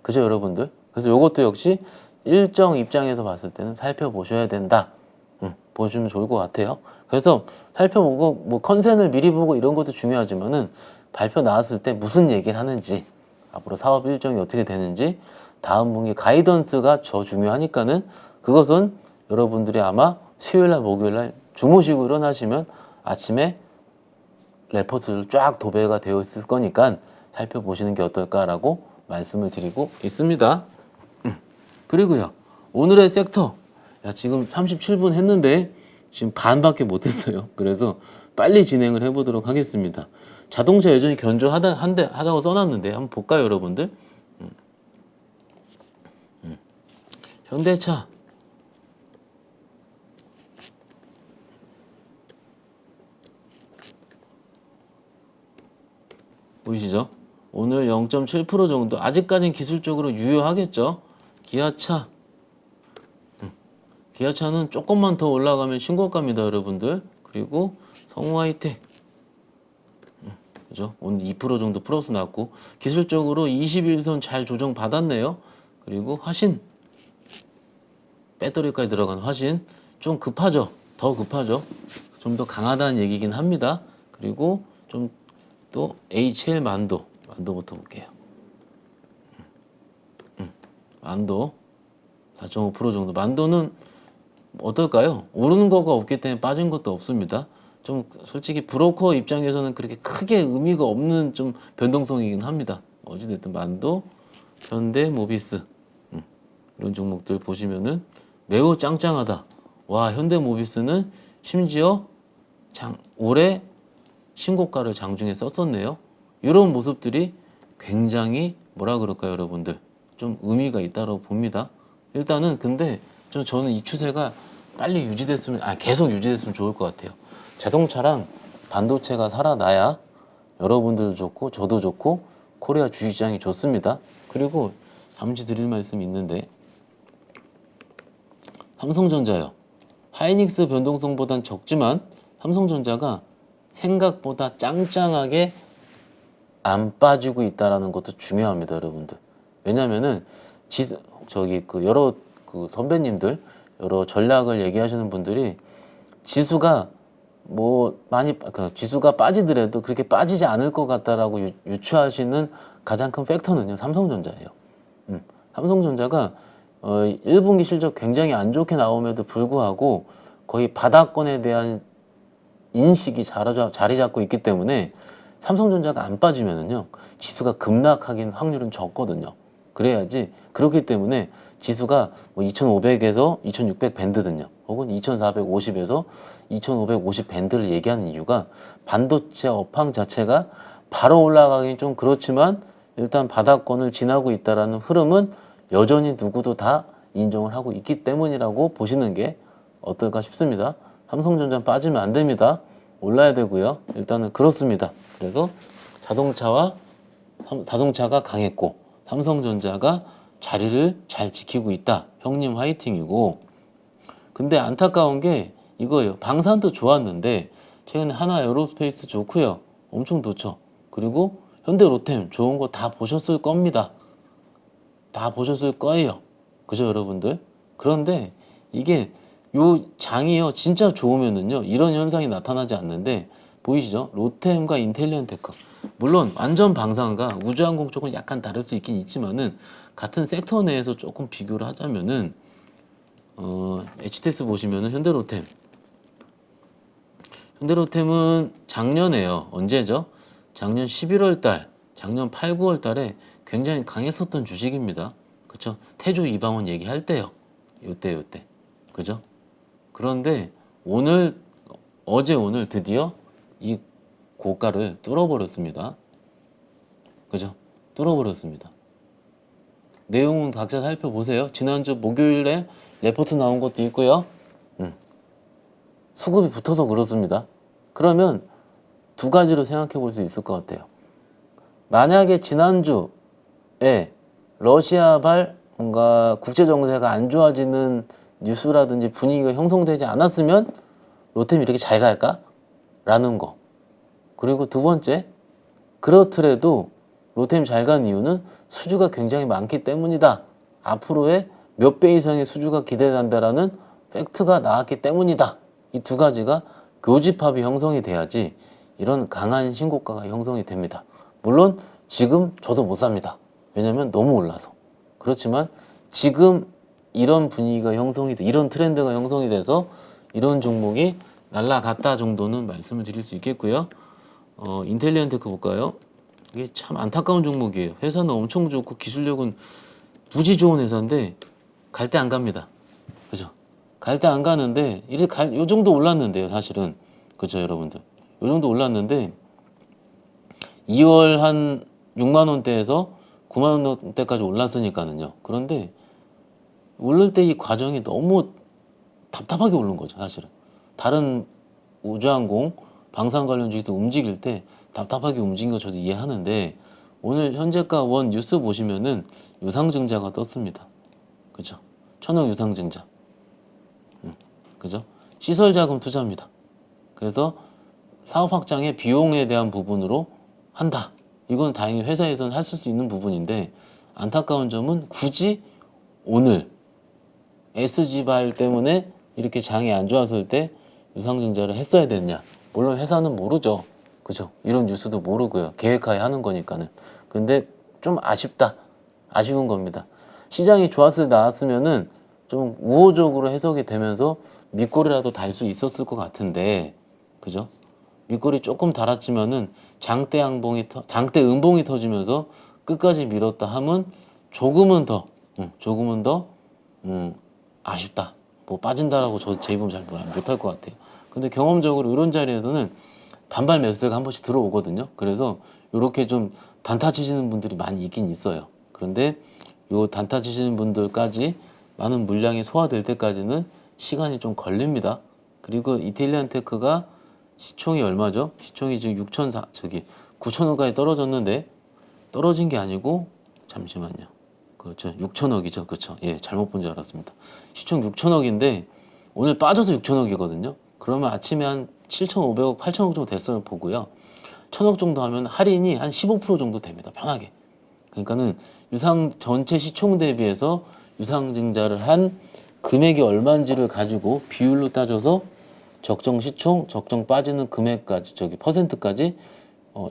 A: 그죠, 여러분들? 그래서 이것도 역시 일정 입장에서 봤을 때는 살펴보셔야 된다. 보시면 좋을 것 같아요. 그래서 살펴보고 뭐 컨센을 미리 보고 이런 것도 중요하지만은 발표 나왔을 때 무슨 얘기를 하는지, 앞으로 사업 일정이 어떻게 되는지, 다음 분기 가이던스가 더 중요하니까는 그것은 여러분들이 아마 수요일날 목요일날 주무시고 일어나시면 아침에 레포트를 쫙 도배가 되어 있을 거니까 살펴보시는 게 어떨까라고 말씀을 드리고 있습니다. 그리고요, 오늘의 섹터, 지금 37분 했는데 지금 반밖에 못했어요. 그래서 빨리 진행을 해보도록 하겠습니다. 자동차 여전히 견조하다고 써놨는데 한번 볼까요, 여러분들? 현대차 보이시죠? 오늘 0.7% 정도, 아직까지는 기술적으로 유효하겠죠. 기아차는 조금만 더 올라가면 신고가입니다, 여러분들. 그리고 성우하이텍, 그죠? 오늘 2% 정도 플러스 났고, 기술적으로 21선 잘 조정 받았네요. 그리고 화신, 배터리까지 들어간 화신 좀 급하죠. 더 급하죠. 좀 더 강하다는 얘기긴 합니다. 그리고 좀 또 HL 만도부터 볼게요. 만도 4.5% 정도. 만도는 어떨까요? 오르는 거가 없기 때문에 빠진 것도 없습니다. 좀 솔직히 브로커 입장에서는 그렇게 크게 의미가 없는 좀 변동성이긴 합니다. 어찌됐든 만도, 현대, 모비스, 이런 종목들 보시면은 매우 짱짱하다. 와, 현대 모비스는 심지어 올해 신고가를 장중에 썼었네요. 이런 모습들이 굉장히 뭐라 그럴까요, 여러분들? 좀 의미가 있다고 봅니다. 일단은 근데 저는 이 추세가 빨리 유지됐으면, 계속 유지됐으면 좋을 것 같아요. 자동차랑 반도체가 살아나야 여러분들도 좋고 저도 좋고 코리아 주식시장이 좋습니다. 그리고 잠시 드릴 말씀이 있는데, 삼성전자요. 하이닉스 변동성보단 적지만 삼성전자가 생각보다 짱짱하게 안 빠지고 있다는 것도 중요합니다, 여러분들. 왜냐면은 여러 선배님들, 여러 전략을 얘기하시는 분들이 지수가 지수가 빠지더라도 그렇게 빠지지 않을 것 같다라고 유추하시는 가장 큰 팩터는요, 삼성전자예요. 삼성전자가 1분기 실적 굉장히 안 좋게 나옴에도 불구하고 거의 바닥권에 대한 인식이 자리 잡고 있기 때문에 삼성전자가 안 빠지면은요 지수가 급락하긴 확률은 적거든요. 그래야지. 그렇기 때문에 지수가 뭐 2500에서 2600 밴드든요, 혹은 2450에서 2550 밴드를 얘기하는 이유가 반도체 업황 자체가 바로 올라가긴 좀 그렇지만 일단 바닥권을 지나고 있다라는 흐름은 여전히 누구도 다 인정을 하고 있기 때문이라고 보시는 게 어떨까 싶습니다. 삼성전자 빠지면 안 됩니다. 올라야 되고요. 일단은 그렇습니다. 그래서 자동차가 강했고 삼성전자가 자리를 잘 지키고 있다. 형님 화이팅이고. 근데 안타까운 게 이거예요. 방산도 좋았는데 최근에 하나 에어로스페이스 좋고요. 엄청 좋죠. 그리고 현대 로템 좋은 거 다 보셨을 겁니다. 다 보셨을 거예요. 그죠, 여러분들? 그런데 이게 요 장이요 진짜 좋으면은요 이런 현상이 나타나지 않는데, 보이시죠? 로템과 인텔리언테크, 물론 완전 방산과 우주항공 쪽은 약간 다를 수 있긴 있지만은 같은 섹터 내에서 조금 비교를 하자면은 HTS 보시면은 현대로템은 작년에요. 언제죠? 작년 11월 달, 작년 8, 9월 달에 굉장히 강했었던 주식입니다. 그쵸? 태조 이방원 얘기할 때요. 요때. 그죠? 그런데 오늘 드디어 이 고가를 뚫어버렸습니다. 그죠? 뚫어버렸습니다. 내용은 각자 살펴보세요. 지난주 목요일에 레포트 나온 것도 있고요. 수급이 붙어서 그렇습니다. 그러면 두 가지로 생각해 볼 수 있을 것 같아요. 만약에 지난주에 러시아발 뭔가 국제 정세가 안 좋아지는 뉴스라든지 분위기가 형성되지 않았으면 로템이 이렇게 잘 갈까? 라는 거. 그리고 두 번째, 그렇더라도 로템이 잘 간 이유는 수주가 굉장히 많기 때문이다. 앞으로의 몇 배 이상의 수주가 기대된다라는 팩트가 나왔기 때문이다. 이 두 가지가 교집합이 형성이 돼야지 이런 강한 신고가가 형성이 됩니다. 물론 지금 저도 못 삽니다. 왜냐면 너무 올라서. 그렇지만 지금 이런 분위기가 이런 트렌드가 형성이 돼서 이런 종목이 날라갔다 정도는 말씀을 드릴 수 있겠고요. 인텔리언테크 볼까요? 이게 참 안타까운 종목이에요. 회사는 엄청 좋고 기술력은 무지 좋은 회사인데 갈 때 안 갑니다. 그죠? 갈 때 안 가는데 요 정도 올랐는데요, 사실은. 그죠, 여러분들? 요 정도 올랐는데 2월 한 6만 원대에서 9만 원대까지 올랐으니까는요. 그런데 오를 때 이 과정이 너무 답답하게 오른 거죠, 사실은. 다른 우주항공, 방산 관련 주식도 움직일 때 답답하게 움직인 거 저도 이해하는데, 오늘 현재가 원 뉴스 보시면은 유상증자가 떴습니다. 그죠? 천억 유상증자. 그죠? 시설자금 투자입니다. 그래서 사업 확장의 비용에 대한 부분으로 한다. 이건 다행히 회사에서는 할 수 있는 부분인데, 안타까운 점은 굳이 오늘 SG발 때문에 이렇게 장이 안 좋았을 때 유상증자를 했어야 됐냐. 물론 회사는 모르죠. 그죠? 이런 뉴스도 모르고요. 계획하에 하는 거니까는. 근데 좀 아쉬운 겁니다. 시장이 좋았을 때 나왔으면은 좀 우호적으로 해석이 되면서 밑꼬리라도 달 수 있었을 것 같은데, 그죠? 밑꼬리 조금 달았지만은 장대 음봉이 터지면서 끝까지 밀었다 하면 조금은 더 아쉽다. 뭐 빠진다라고 제 입으면 잘 못할 것 같아요. 근데 경험적으로 이런 자리에서는 반발 매수세가 한 번씩 들어오거든요. 그래서 이렇게 좀 단타 치시는 분들이 많이 있긴 있어요. 그런데 요 단타 치시는 분들까지 많은 물량이 소화될 때까지는 시간이 좀 걸립니다. 그리고 이탈리안테크가 시총이 얼마죠? 시총이 지금 9천원까지 떨어졌는데, 떨어진 게 아니고, 잠시만요. 그렇죠. 6천억이죠. 그렇죠. 예, 잘못 본 줄 알았습니다. 시총 6천억인데 오늘 빠져서 6천억이거든요. 그러면 아침에 한 7,500억, 8천억 정도 됐어요, 보고요. 1,000억 정도 하면 할인이 한 15% 정도 됩니다. 편하게. 그러니까는 전체 시총 대비해서 유상증자를 한 금액이 얼마인지를 가지고 비율로 따져서 적정 시총, 적정 빠지는 금액까지, 퍼센트까지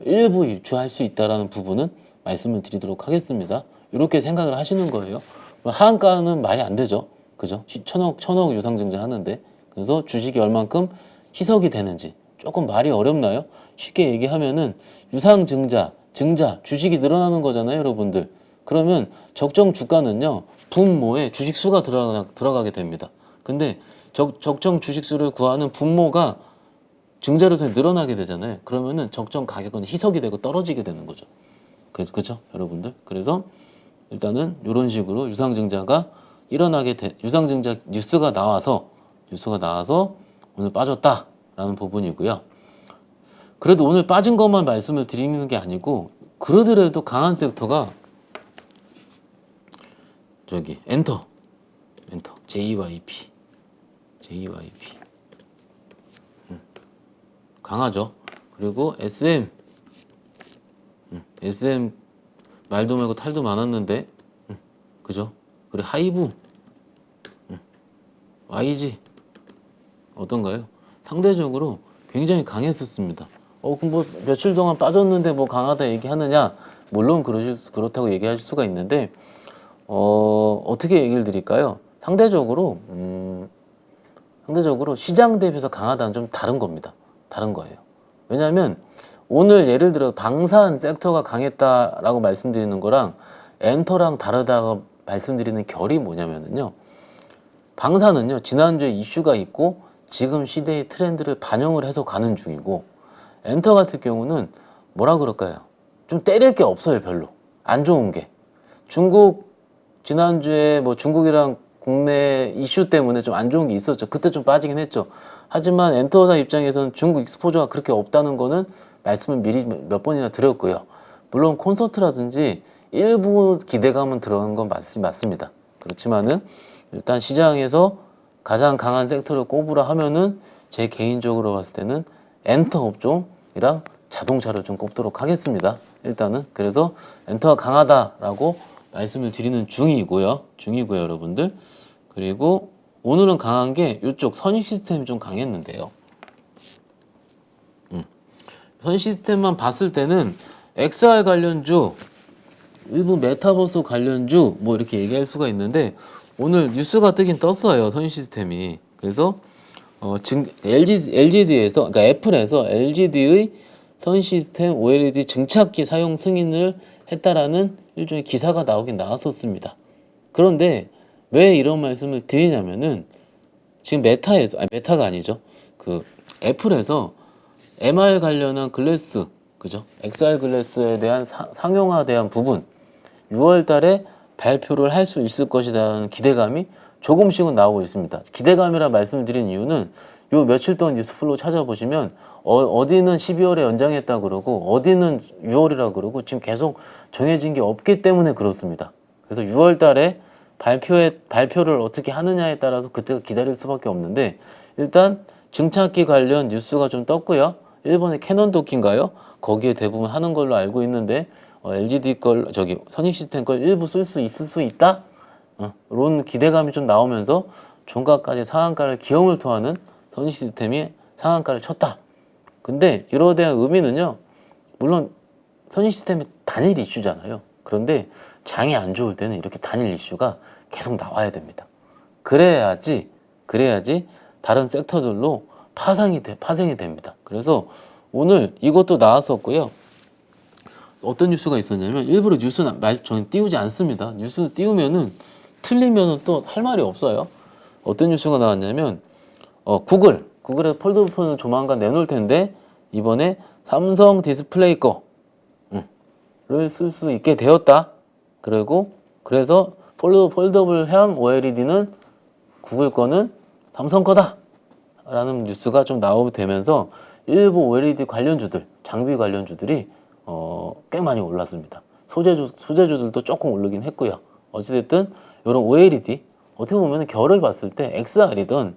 A: 일부 유추할 수 있다라는 부분은 말씀을 드리도록 하겠습니다. 이렇게 생각을 하시는 거예요. 하한가는 말이 안 되죠. 그죠? 천억 유상증자 하는데. 그래서 주식이 얼만큼 희석이 되는지, 조금 말이 어렵나요? 쉽게 얘기하면은 유상증자, 증자, 주식이 늘어나는 거잖아요, 여러분들. 그러면 적정 주가는요, 분모에 주식수가 들어가게 됩니다. 근데 적정 주식수를 구하는 분모가 증자를 통해 늘어나게 되잖아요. 그러면은 적정 가격은 희석이 되고 떨어지게 되는 거죠. 그죠, 여러분들? 그래서 일단은 이런 식으로 유상증자가 유상증자 뉴스가 나와서 오늘 빠졌다라는 부분이고요. 그래도 오늘 빠진 것만 말씀을 드리는 게 아니고, 그러더라도 강한 섹터가 저기 엔터 JYP 강하죠. 그리고 SM 말도 말고 탈도 많았는데, 그죠? 그리고 하이브, YG 어떤가요? 상대적으로 굉장히 강했었습니다. 그럼 뭐 며칠 동안 빠졌는데 뭐 강하다 얘기하느냐? 물론 그렇다고 얘기할 수가 있는데, 어떻게 얘기를 드릴까요? 상대적으로 시장 대비해서 강하다는 좀 다른 겁니다. 다른 거예요. 왜냐하면 오늘 예를 들어 방산 섹터가 강했다라고 말씀드리는 거랑 엔터랑 다르다고 말씀드리는 결이 뭐냐면요. 방산은요, 지난주에 이슈가 있고 지금 시대의 트렌드를 반영을 해서 가는 중이고, 엔터 같은 경우는 뭐라 그럴까요? 좀 때릴 게 없어요, 별로. 안 좋은 게. 지난주에 뭐 중국이랑 국내 이슈 때문에 좀 안 좋은 게 있었죠. 그때 좀 빠지긴 했죠. 하지만 엔터사 입장에서는 중국 익스포저가 그렇게 없다는 거는 말씀을 미리 몇 번이나 드렸고요. 물론 콘서트라든지 일부 기대감은 들어간 건 맞습니다. 그렇지만은 일단 시장에서 가장 강한 섹터를 꼽으라 하면은 제 개인적으로 봤을 때는 엔터 업종이랑 자동차를 좀 꼽도록 하겠습니다. 일단은 그래서 엔터가 강하다라고 말씀을 드리는 중이고요, 여러분들. 그리고 오늘은 강한 게 이쪽 선익 시스템이 좀 강했는데요. 선익 시스템만 봤을 때는 XR 관련주, 일부 메타버스 관련주 뭐 이렇게 얘기할 수가 있는데, 오늘 뉴스가 뜨긴 떴어요, 선익 시스템이. 그래서 LGD에서, 그러니까 애플에서 LGD의 선 시스템 OLED 증착기 사용 승인을 했다라는 일종의 기사가 나왔었습니다. 그런데 왜 이런 말씀을 드리냐면은, 지금 메타가 아니죠. 그 애플에서 MR 관련한 글래스, 그죠? XR 글래스에 대한 상용화대한 부분, 6월 달에 발표를 할 수 있을 것이라는 기대감이 조금씩은 나오고 있습니다. 기대감이라 말씀드린 이유는 요 며칠 동안 뉴스플로우 찾아보시면 어디는 12월에 연장했다 그러고 어디는 6월이라 그러고 지금 계속 정해진 게 없기 때문에 그렇습니다. 그래서 6월 달에 발표를 어떻게 하느냐에 따라서 그때 기다릴 수밖에 없는데, 일단 증착기 관련 뉴스가 좀 떴고요. 일본의 캐논 도끼인가요? 거기에 대부분 하는 걸로 알고 있는데, LGD 선익 시스템 걸 일부 쓸 수 있을 수 있다? 이런 기대감이 좀 나오면서 종가까지 상한가를 기염을 토하는 선익 시스템이 상한가를 쳤다. 근데 이러에 대한 의미는요, 물론 선익 시스템이 단일 이슈잖아요. 그런데 장이 안 좋을 때는 이렇게 단일 이슈가 계속 나와야 됩니다. 그래야지 다른 섹터들로 파생이 됩니다. 그래서 오늘 이것도 나왔었고요. 어떤 뉴스가 있었냐면, 일부러 뉴스는 저는 띄우지 않습니다. 뉴스 띄우면은 틀리면은 또 할 말이 없어요. 어떤 뉴스가 나왔냐면, 구글의 폴더블 폰을 조만간 내놓을 텐데 이번에 삼성 디스플레이 거를 쓸 수 있게 되었다. 그래서 폴더블형 OLED는 구글 거는 삼성 거다 라는 뉴스가 좀 나오면서 일부 OLED 관련주들, 장비 관련주들이 꽤 많이 올랐습니다. 소재주들도 조금 오르긴 했고요. 어찌됐든 이런 OLED, 어떻게 보면 결을 봤을 때 XR이든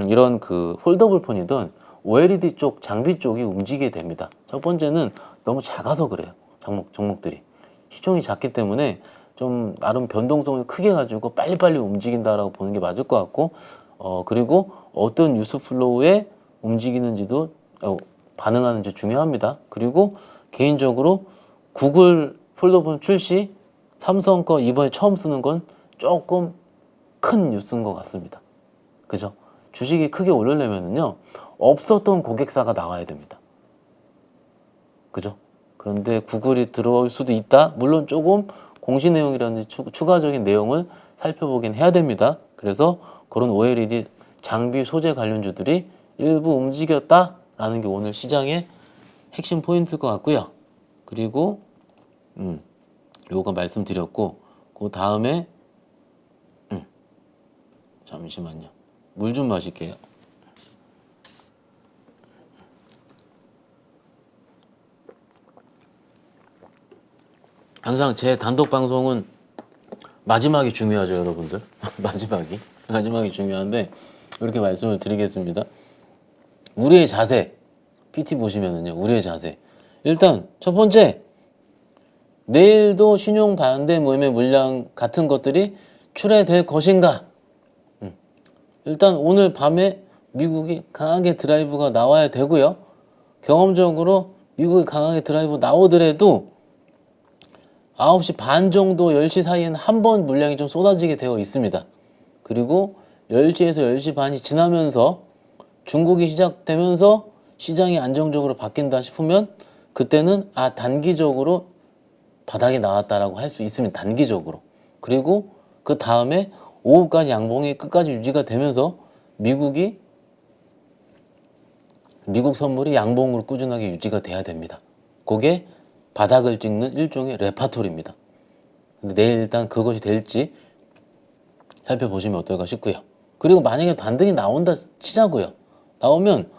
A: 이런 그 폴더블 폰이든 OLED 쪽, 장비 쪽이 움직이게 됩니다. 첫 번째는 너무 작아서 그래요. 종목들이 시총이 작기 때문에 좀 나름 변동성을 크게 가지고 빨리빨리 움직인다라고 보는 게 맞을 것 같고, 그리고 어떤 뉴스 플로우에 움직이는지도 반응하는지 중요합니다. 그리고 개인적으로 구글 폴더폰 출시, 삼성 거 이번에 처음 쓰는 건 조금 큰 뉴스인 것 같습니다. 그죠? 주식이 크게 오르려면은요, 없었던 고객사가 나와야 됩니다. 그죠? 그런데 구글이 들어올 수도 있다. 물론 조금 공시 내용이라든지 추가적인 내용을 살펴보긴 해야 됩니다. 그래서 그런 OLED 장비 소재 관련주들이 일부 움직였다라는 게 오늘 시장의 핵심 포인트일 것 같고요. 그리고 요거 말씀드렸고 그 다음에 잠시만요. 물 좀 마실게요. 항상 제 단독 방송은 마지막이 중요하죠, 여러분들. 마지막이 중요한데 이렇게 말씀을 드리겠습니다. 우리의 자세, PT 보시면은요, 우리의 자세. 일단 첫 번째, 내일도 신용 반대 모임의 물량 같은 것들이 출해될 것인가? 일단 오늘 밤에 미국이 강하게 드라이브가 나와야 되고요. 경험적으로 미국이 강하게 드라이브 나오더라도 9시 반 정도 10시 사이에는 한 번 물량이 좀 쏟아지게 되어 있습니다. 그리고 10시에서 10시 반이 지나면서 중국이 시작되면서 시장이 안정적으로 바뀐다 싶으면 그때는 단기적으로 바닥이 나왔다라고 할 수 있습니다. 단기적으로. 그리고 그 다음에 오후까지 양봉이 끝까지 유지가 되면서 미국 선물이 양봉으로 꾸준하게 유지가 돼야 됩니다. 그게 바닥을 찍는 일종의 레파토리입니다. 근데 내일 일단 그것이 될지 살펴보시면 어떨까 싶고요. 그리고 만약에 반등이 나온다 치자고요. 나오면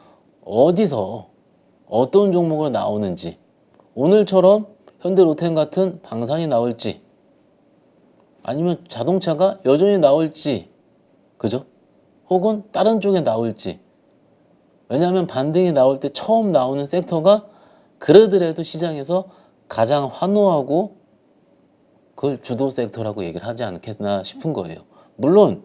A: 어디서 어떤 종목으로 나오는지, 오늘처럼 현대로템 같은 방산이 나올지, 아니면 자동차가 여전히 나올지, 그죠? 혹은 다른 쪽에 나올지. 왜냐하면 반등이 나올 때 처음 나오는 섹터가 그러더라도 시장에서 가장 환호하고 그걸 주도 섹터라고 얘기를 하지 않겠나 싶은 거예요. 물론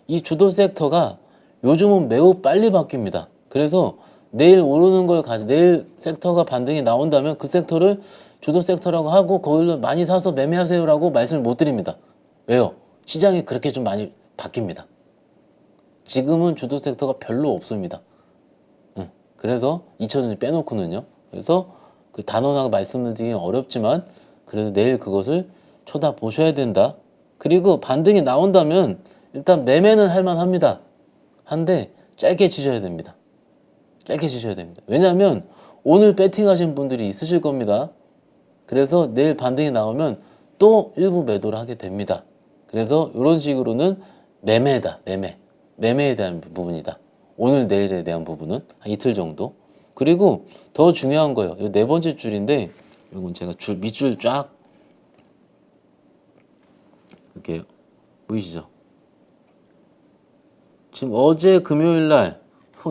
A: 이 주도 섹터가 요즘은 매우 빨리 바뀝니다. 그래서 내일 오르는 걸 내일 섹터가 반등이 나온다면 그 섹터를 주도 섹터라고 하고 거기로 많이 사서 매매하세요라고 말씀을 못 드립니다. 왜요? 시장이 그렇게 좀 많이 바뀝니다. 지금은 주도 섹터가 별로 없습니다. 그래서 2000년을 빼놓고는요. 그래서 그 단언하고 말씀을 드리긴 어렵지만 그래도 내일 그것을 쳐다보셔야 된다. 그리고 반등이 나온다면 일단 매매는 할만합니다. 한데 짧게 치셔야 됩니다. 짧게 치셔야 됩니다. 왜냐하면 오늘 배팅하신 분들이 있으실 겁니다. 그래서 내일 반등이 나오면 또 일부 매도를 하게 됩니다. 그래서 이런 식으로는 매매다. 매매에 대한 부분이다. 오늘 내일에 대한 부분은 한 이틀 정도. 그리고 더 중요한 거예요. 이 네 번째 줄인데 이건 제가 밑줄 쫙 이렇게 보이시죠? 지금 어제 금요일 날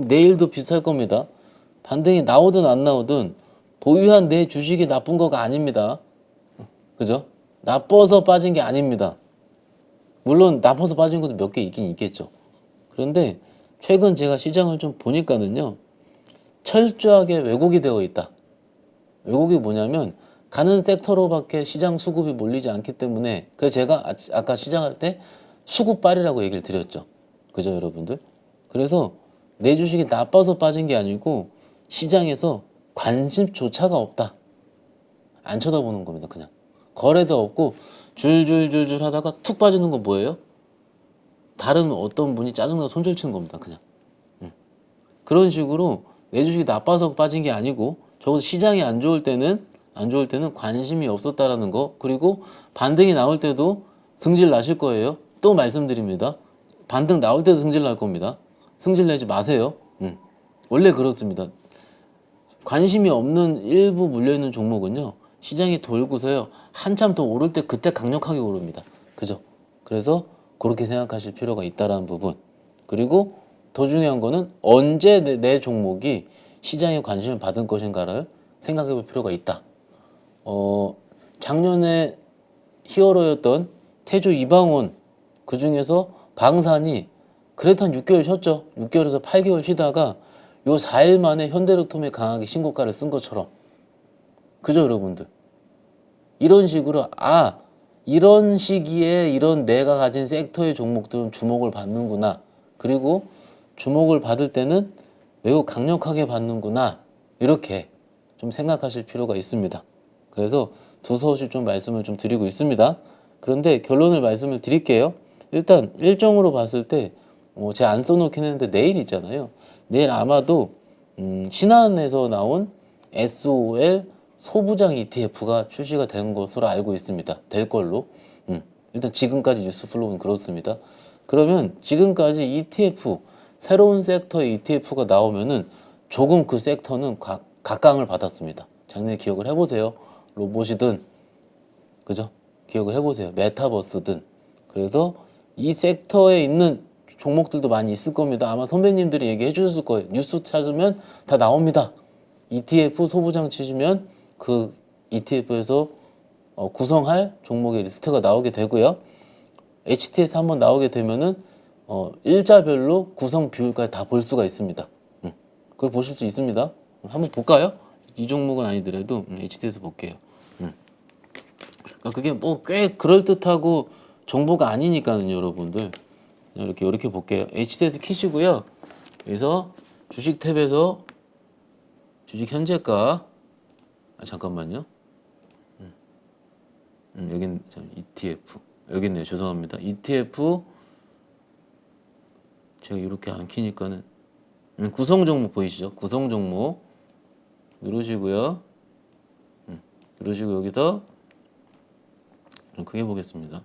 A: 내일도 비쌀 겁니다. 반등이 나오든 안 나오든 보유한 내 주식이 나쁜 거가 아닙니다. 그죠? 나빠서 빠진 게 아닙니다. 물론 나빠서 빠진 것도 몇 개 있긴 있겠죠. 그런데 최근 제가 시장을 좀 보니까는요, 철저하게 왜곡이 되어 있다. 왜곡이 뭐냐면 가는 섹터로밖에 시장 수급이 몰리지 않기 때문에, 그래서 제가 아까 시장할 때 수급빨이라고 얘기를 드렸죠. 그죠, 여러분들? 그래서 내 주식이 나빠서 빠진 게 아니고 시장에서 관심조차가 없다. 안 쳐다보는 겁니다. 그냥 거래도 없고 줄줄줄줄 하다가 툭 빠지는 건 뭐예요? 다른 어떤 분이 짜증나서 손절 치는 겁니다. 그냥 그런 식으로 내 주식이 나빠서 빠진 게 아니고 적어도 시장이 안 좋을 때는 관심이 없었다라는 거. 그리고 반등이 나올 때도 승질 나실 거예요. 또 말씀드립니다. 반등 나올 때도 승질 날 겁니다. 승질 내지 마세요. 원래 그렇습니다. 관심이 없는 일부 물려있는 종목은요, 시장이 돌고서요 한참 더 오를 때 그때 강력하게 오릅니다. 그죠? 그래서 그렇게 생각하실 필요가 있다라는 부분. 그리고 더 중요한 거는 언제 내 종목이 시장의 관심을 받은 것인가를 생각해 볼 필요가 있다. 작년에 히어로였던 태조 이방원, 그 중에서 방산이 그래도 한 6개월 쉬었죠. 6개월에서 8개월 쉬다가 요 4일 만에 현대로템이 강하게 신고가를 쓴 것처럼. 그죠, 여러분들? 이런 식으로 이런 시기에 이런 내가 가진 섹터의 종목들은 주목을 받는구나. 그리고 주목을 받을 때는 매우 강력하게 받는구나, 이렇게 좀 생각하실 필요가 있습니다. 그래서 두서없이 좀 말씀을 좀 드리고 있습니다. 그런데 결론을 말씀을 드릴게요. 일단 일정으로 봤을 때 제가 안 써놓긴 했는데 내일 있잖아요. 내일 아마도 신한에서 나온 SOL 소부장 ETF가 출시가 된 것으로 알고 있습니다. 될 걸로. 일단 지금까지 뉴스 플로우는 그렇습니다. 그러면 지금까지 ETF, 새로운 섹터의 ETF가 나오면은 조금 그 섹터는 각광을 받았습니다. 작년에 기억을 해보세요. 로봇이든, 그죠? 기억을 해보세요. 메타버스든. 그래서 이 섹터에 있는 종목들도 많이 있을 겁니다. 아마 선배님들이 얘기해 주셨을 거예요. 뉴스 찾으면 다 나옵니다. ETF 소부장 치시면 그 ETF에서 구성할 종목의 리스트가 나오게 되고요. HTS 한번 나오게 되면은 일자별로 구성 비율까지 다 볼 수가 있습니다. 그걸 보실 수 있습니다. 한번 볼까요? 이 종목은 아니더라도 HTS 볼게요. 그러니까 그게 뭐 꽤 그럴듯하고 정보가 아니니까는 여러분들 이렇게 볼게요. HTS 키시고요. 그래서 주식 탭에서 주식 현재가 잠깐만요. 여긴 ETF 여기 있네요. 죄송합니다. ETF 제가 이렇게 안 키니까는 구성 종목 보이시죠? 구성 종목 누르시고요. 누르시고 여기서 크게 보겠습니다.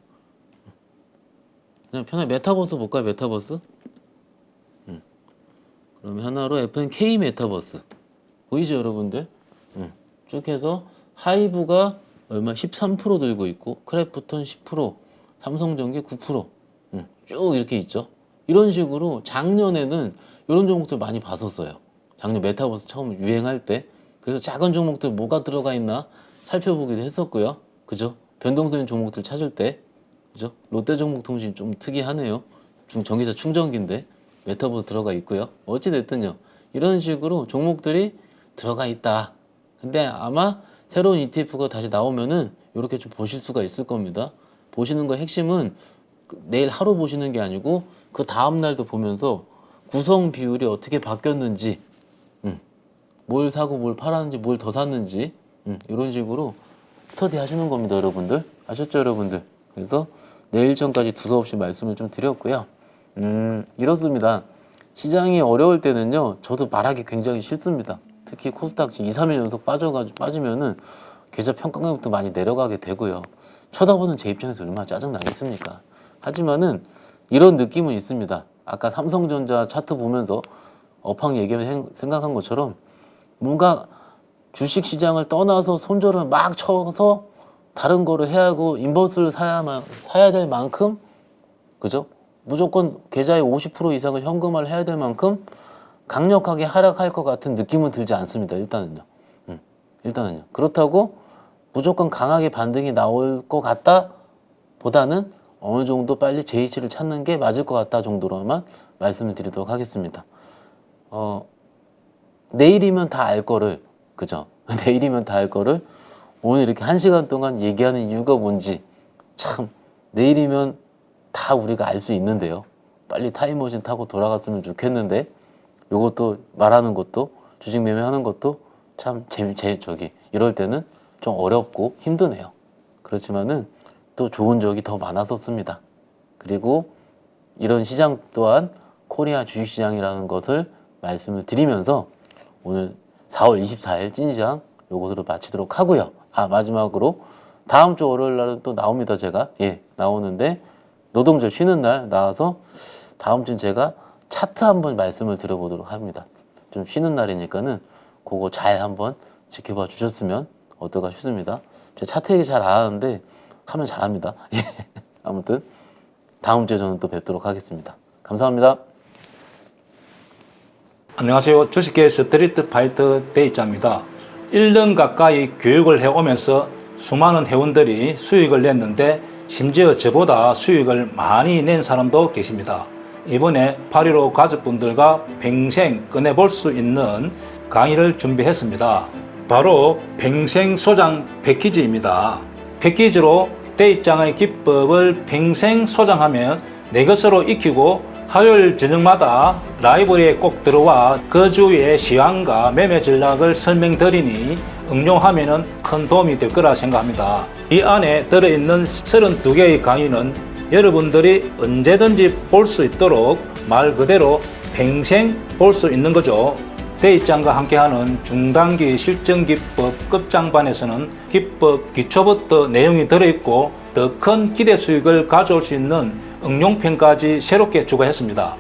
A: 그냥 편하게 메타버스 볼까요? 메타버스? 그러면 하나로 FNK 메타버스 보이죠 여러분들? 쭉 해서 하이브가 얼마 13% 들고 있고 크래프톤 10%, 삼성전기 9%, 쭉 이렇게 있죠. 이런 식으로 작년에는 이런 종목들 많이 봤었어요. 작년 메타버스 처음 유행할 때. 그래서 작은 종목들 뭐가 들어가 있나 살펴보기도 했었고요. 그죠? 변동성인 종목들 찾을 때, 그죠? 롯데정보통신 좀 특이하네요. 전기차 충전기인데 메타버스 들어가 있고요. 어찌 됐든요. 이런 식으로 종목들이 들어가 있다. 근데 아마 새로운 ETF가 다시 나오면은 이렇게 좀 보실 수가 있을 겁니다. 보시는 거 핵심은 내일 하루 보시는 게 아니고 그 다음 날도 보면서 구성 비율이 어떻게 바뀌었는지, 뭘 사고 뭘 팔았는지, 뭘 더 샀는지, 이런 식으로 스터디 하시는 겁니다, 여러분들. 아셨죠, 여러분들? 그래서 내일 전까지 두서없이 말씀을 좀 드렸고요. 이렇습니다. 시장이 어려울 때는요, 저도 말하기 굉장히 싫습니다. 특히 코스닥 2, 3일 연속 빠지면은 계좌 평가금액도 많이 내려가게 되고요. 쳐다보는 제 입장에서 얼마나 짜증나겠습니까? 하지만은 이런 느낌은 있습니다. 아까 삼성전자 차트 보면서 업황 얘기를 생각한 것처럼 뭔가 주식 시장을 떠나서 손절을 막 쳐서 다른 거를 해야 하고 인버스를 사야 될 만큼, 그죠? 무조건 계좌의 50% 이상을 현금화를 해야 될 만큼 강력하게 하락할 것 같은 느낌은 들지 않습니다. 일단은요. 일단은요. 그렇다고 무조건 강하게 반등이 나올 것 같다 보다는 어느 정도 빨리 제이치를 찾는 게 맞을 것 같다 정도로만 말씀을 드리도록 하겠습니다. 내일이면 다 알 거를, 그죠? 내일이면 다 알 거를 오늘 이렇게 1시간 동안 얘기하는 이유가 뭔지, 참 내일이면 다 우리가 알 수 있는데요. 빨리 타임머신 타고 돌아갔으면 좋겠는데, 요것도 말하는 것도, 주식 매매하는 것도 참 이럴 때는 좀 어렵고 힘드네요. 그렇지만은 또 좋은 적이 더 많았었습니다. 그리고 이런 시장 또한 코리아 주식시장이라는 것을 말씀을 드리면서 오늘 4월 24일 찐시장 요것으로 마치도록 하고요. 마지막으로 다음 주 월요일 날은 또 나옵니다. 제가 나오는데 노동절 쉬는 날 나와서 다음 주는 제가 차트 한번 말씀을 드려보도록 합니다. 좀 쉬는 날이니까는 그거 잘 한번 지켜봐 주셨으면 어떨까 싶습니다. 제가 차트 얘기 잘 안 하는데 하면 잘합니다. 아무튼 다음 주에 저는 또 뵙도록 하겠습니다. 감사합니다.
B: 안녕하세요. 주식계 스트리트 파이터 대입자입니다. 1년 가까이 교육을 해오면서 수많은 회원들이 수익을 냈는데 심지어 저보다 수익을 많이 낸 사람도 계십니다. 이번에 8.15 가족분들과 평생 꺼내볼 수 있는 강의를 준비했습니다. 바로 평생 소장 패키지입니다. 패키지로 대입장의 기법을 평생 소장하면 내 것으로 익히고 화요일 저녁마다 라이브러리에 꼭 들어와 그 주의 시황과 매매 전략을 설명드리니 응용하면 큰 도움이 될 거라 생각합니다. 이 안에 들어있는 32개의 강의는 여러분들이 언제든지 볼 수 있도록 말 그대로 평생 볼 수 있는 거죠. 대입장과 함께하는 중단기 실전기법 끝장반에서는 기법 기초부터 내용이 들어있고 더 큰 기대 수익을 가져올 수 있는 응용편까지 새롭게 추가했습니다.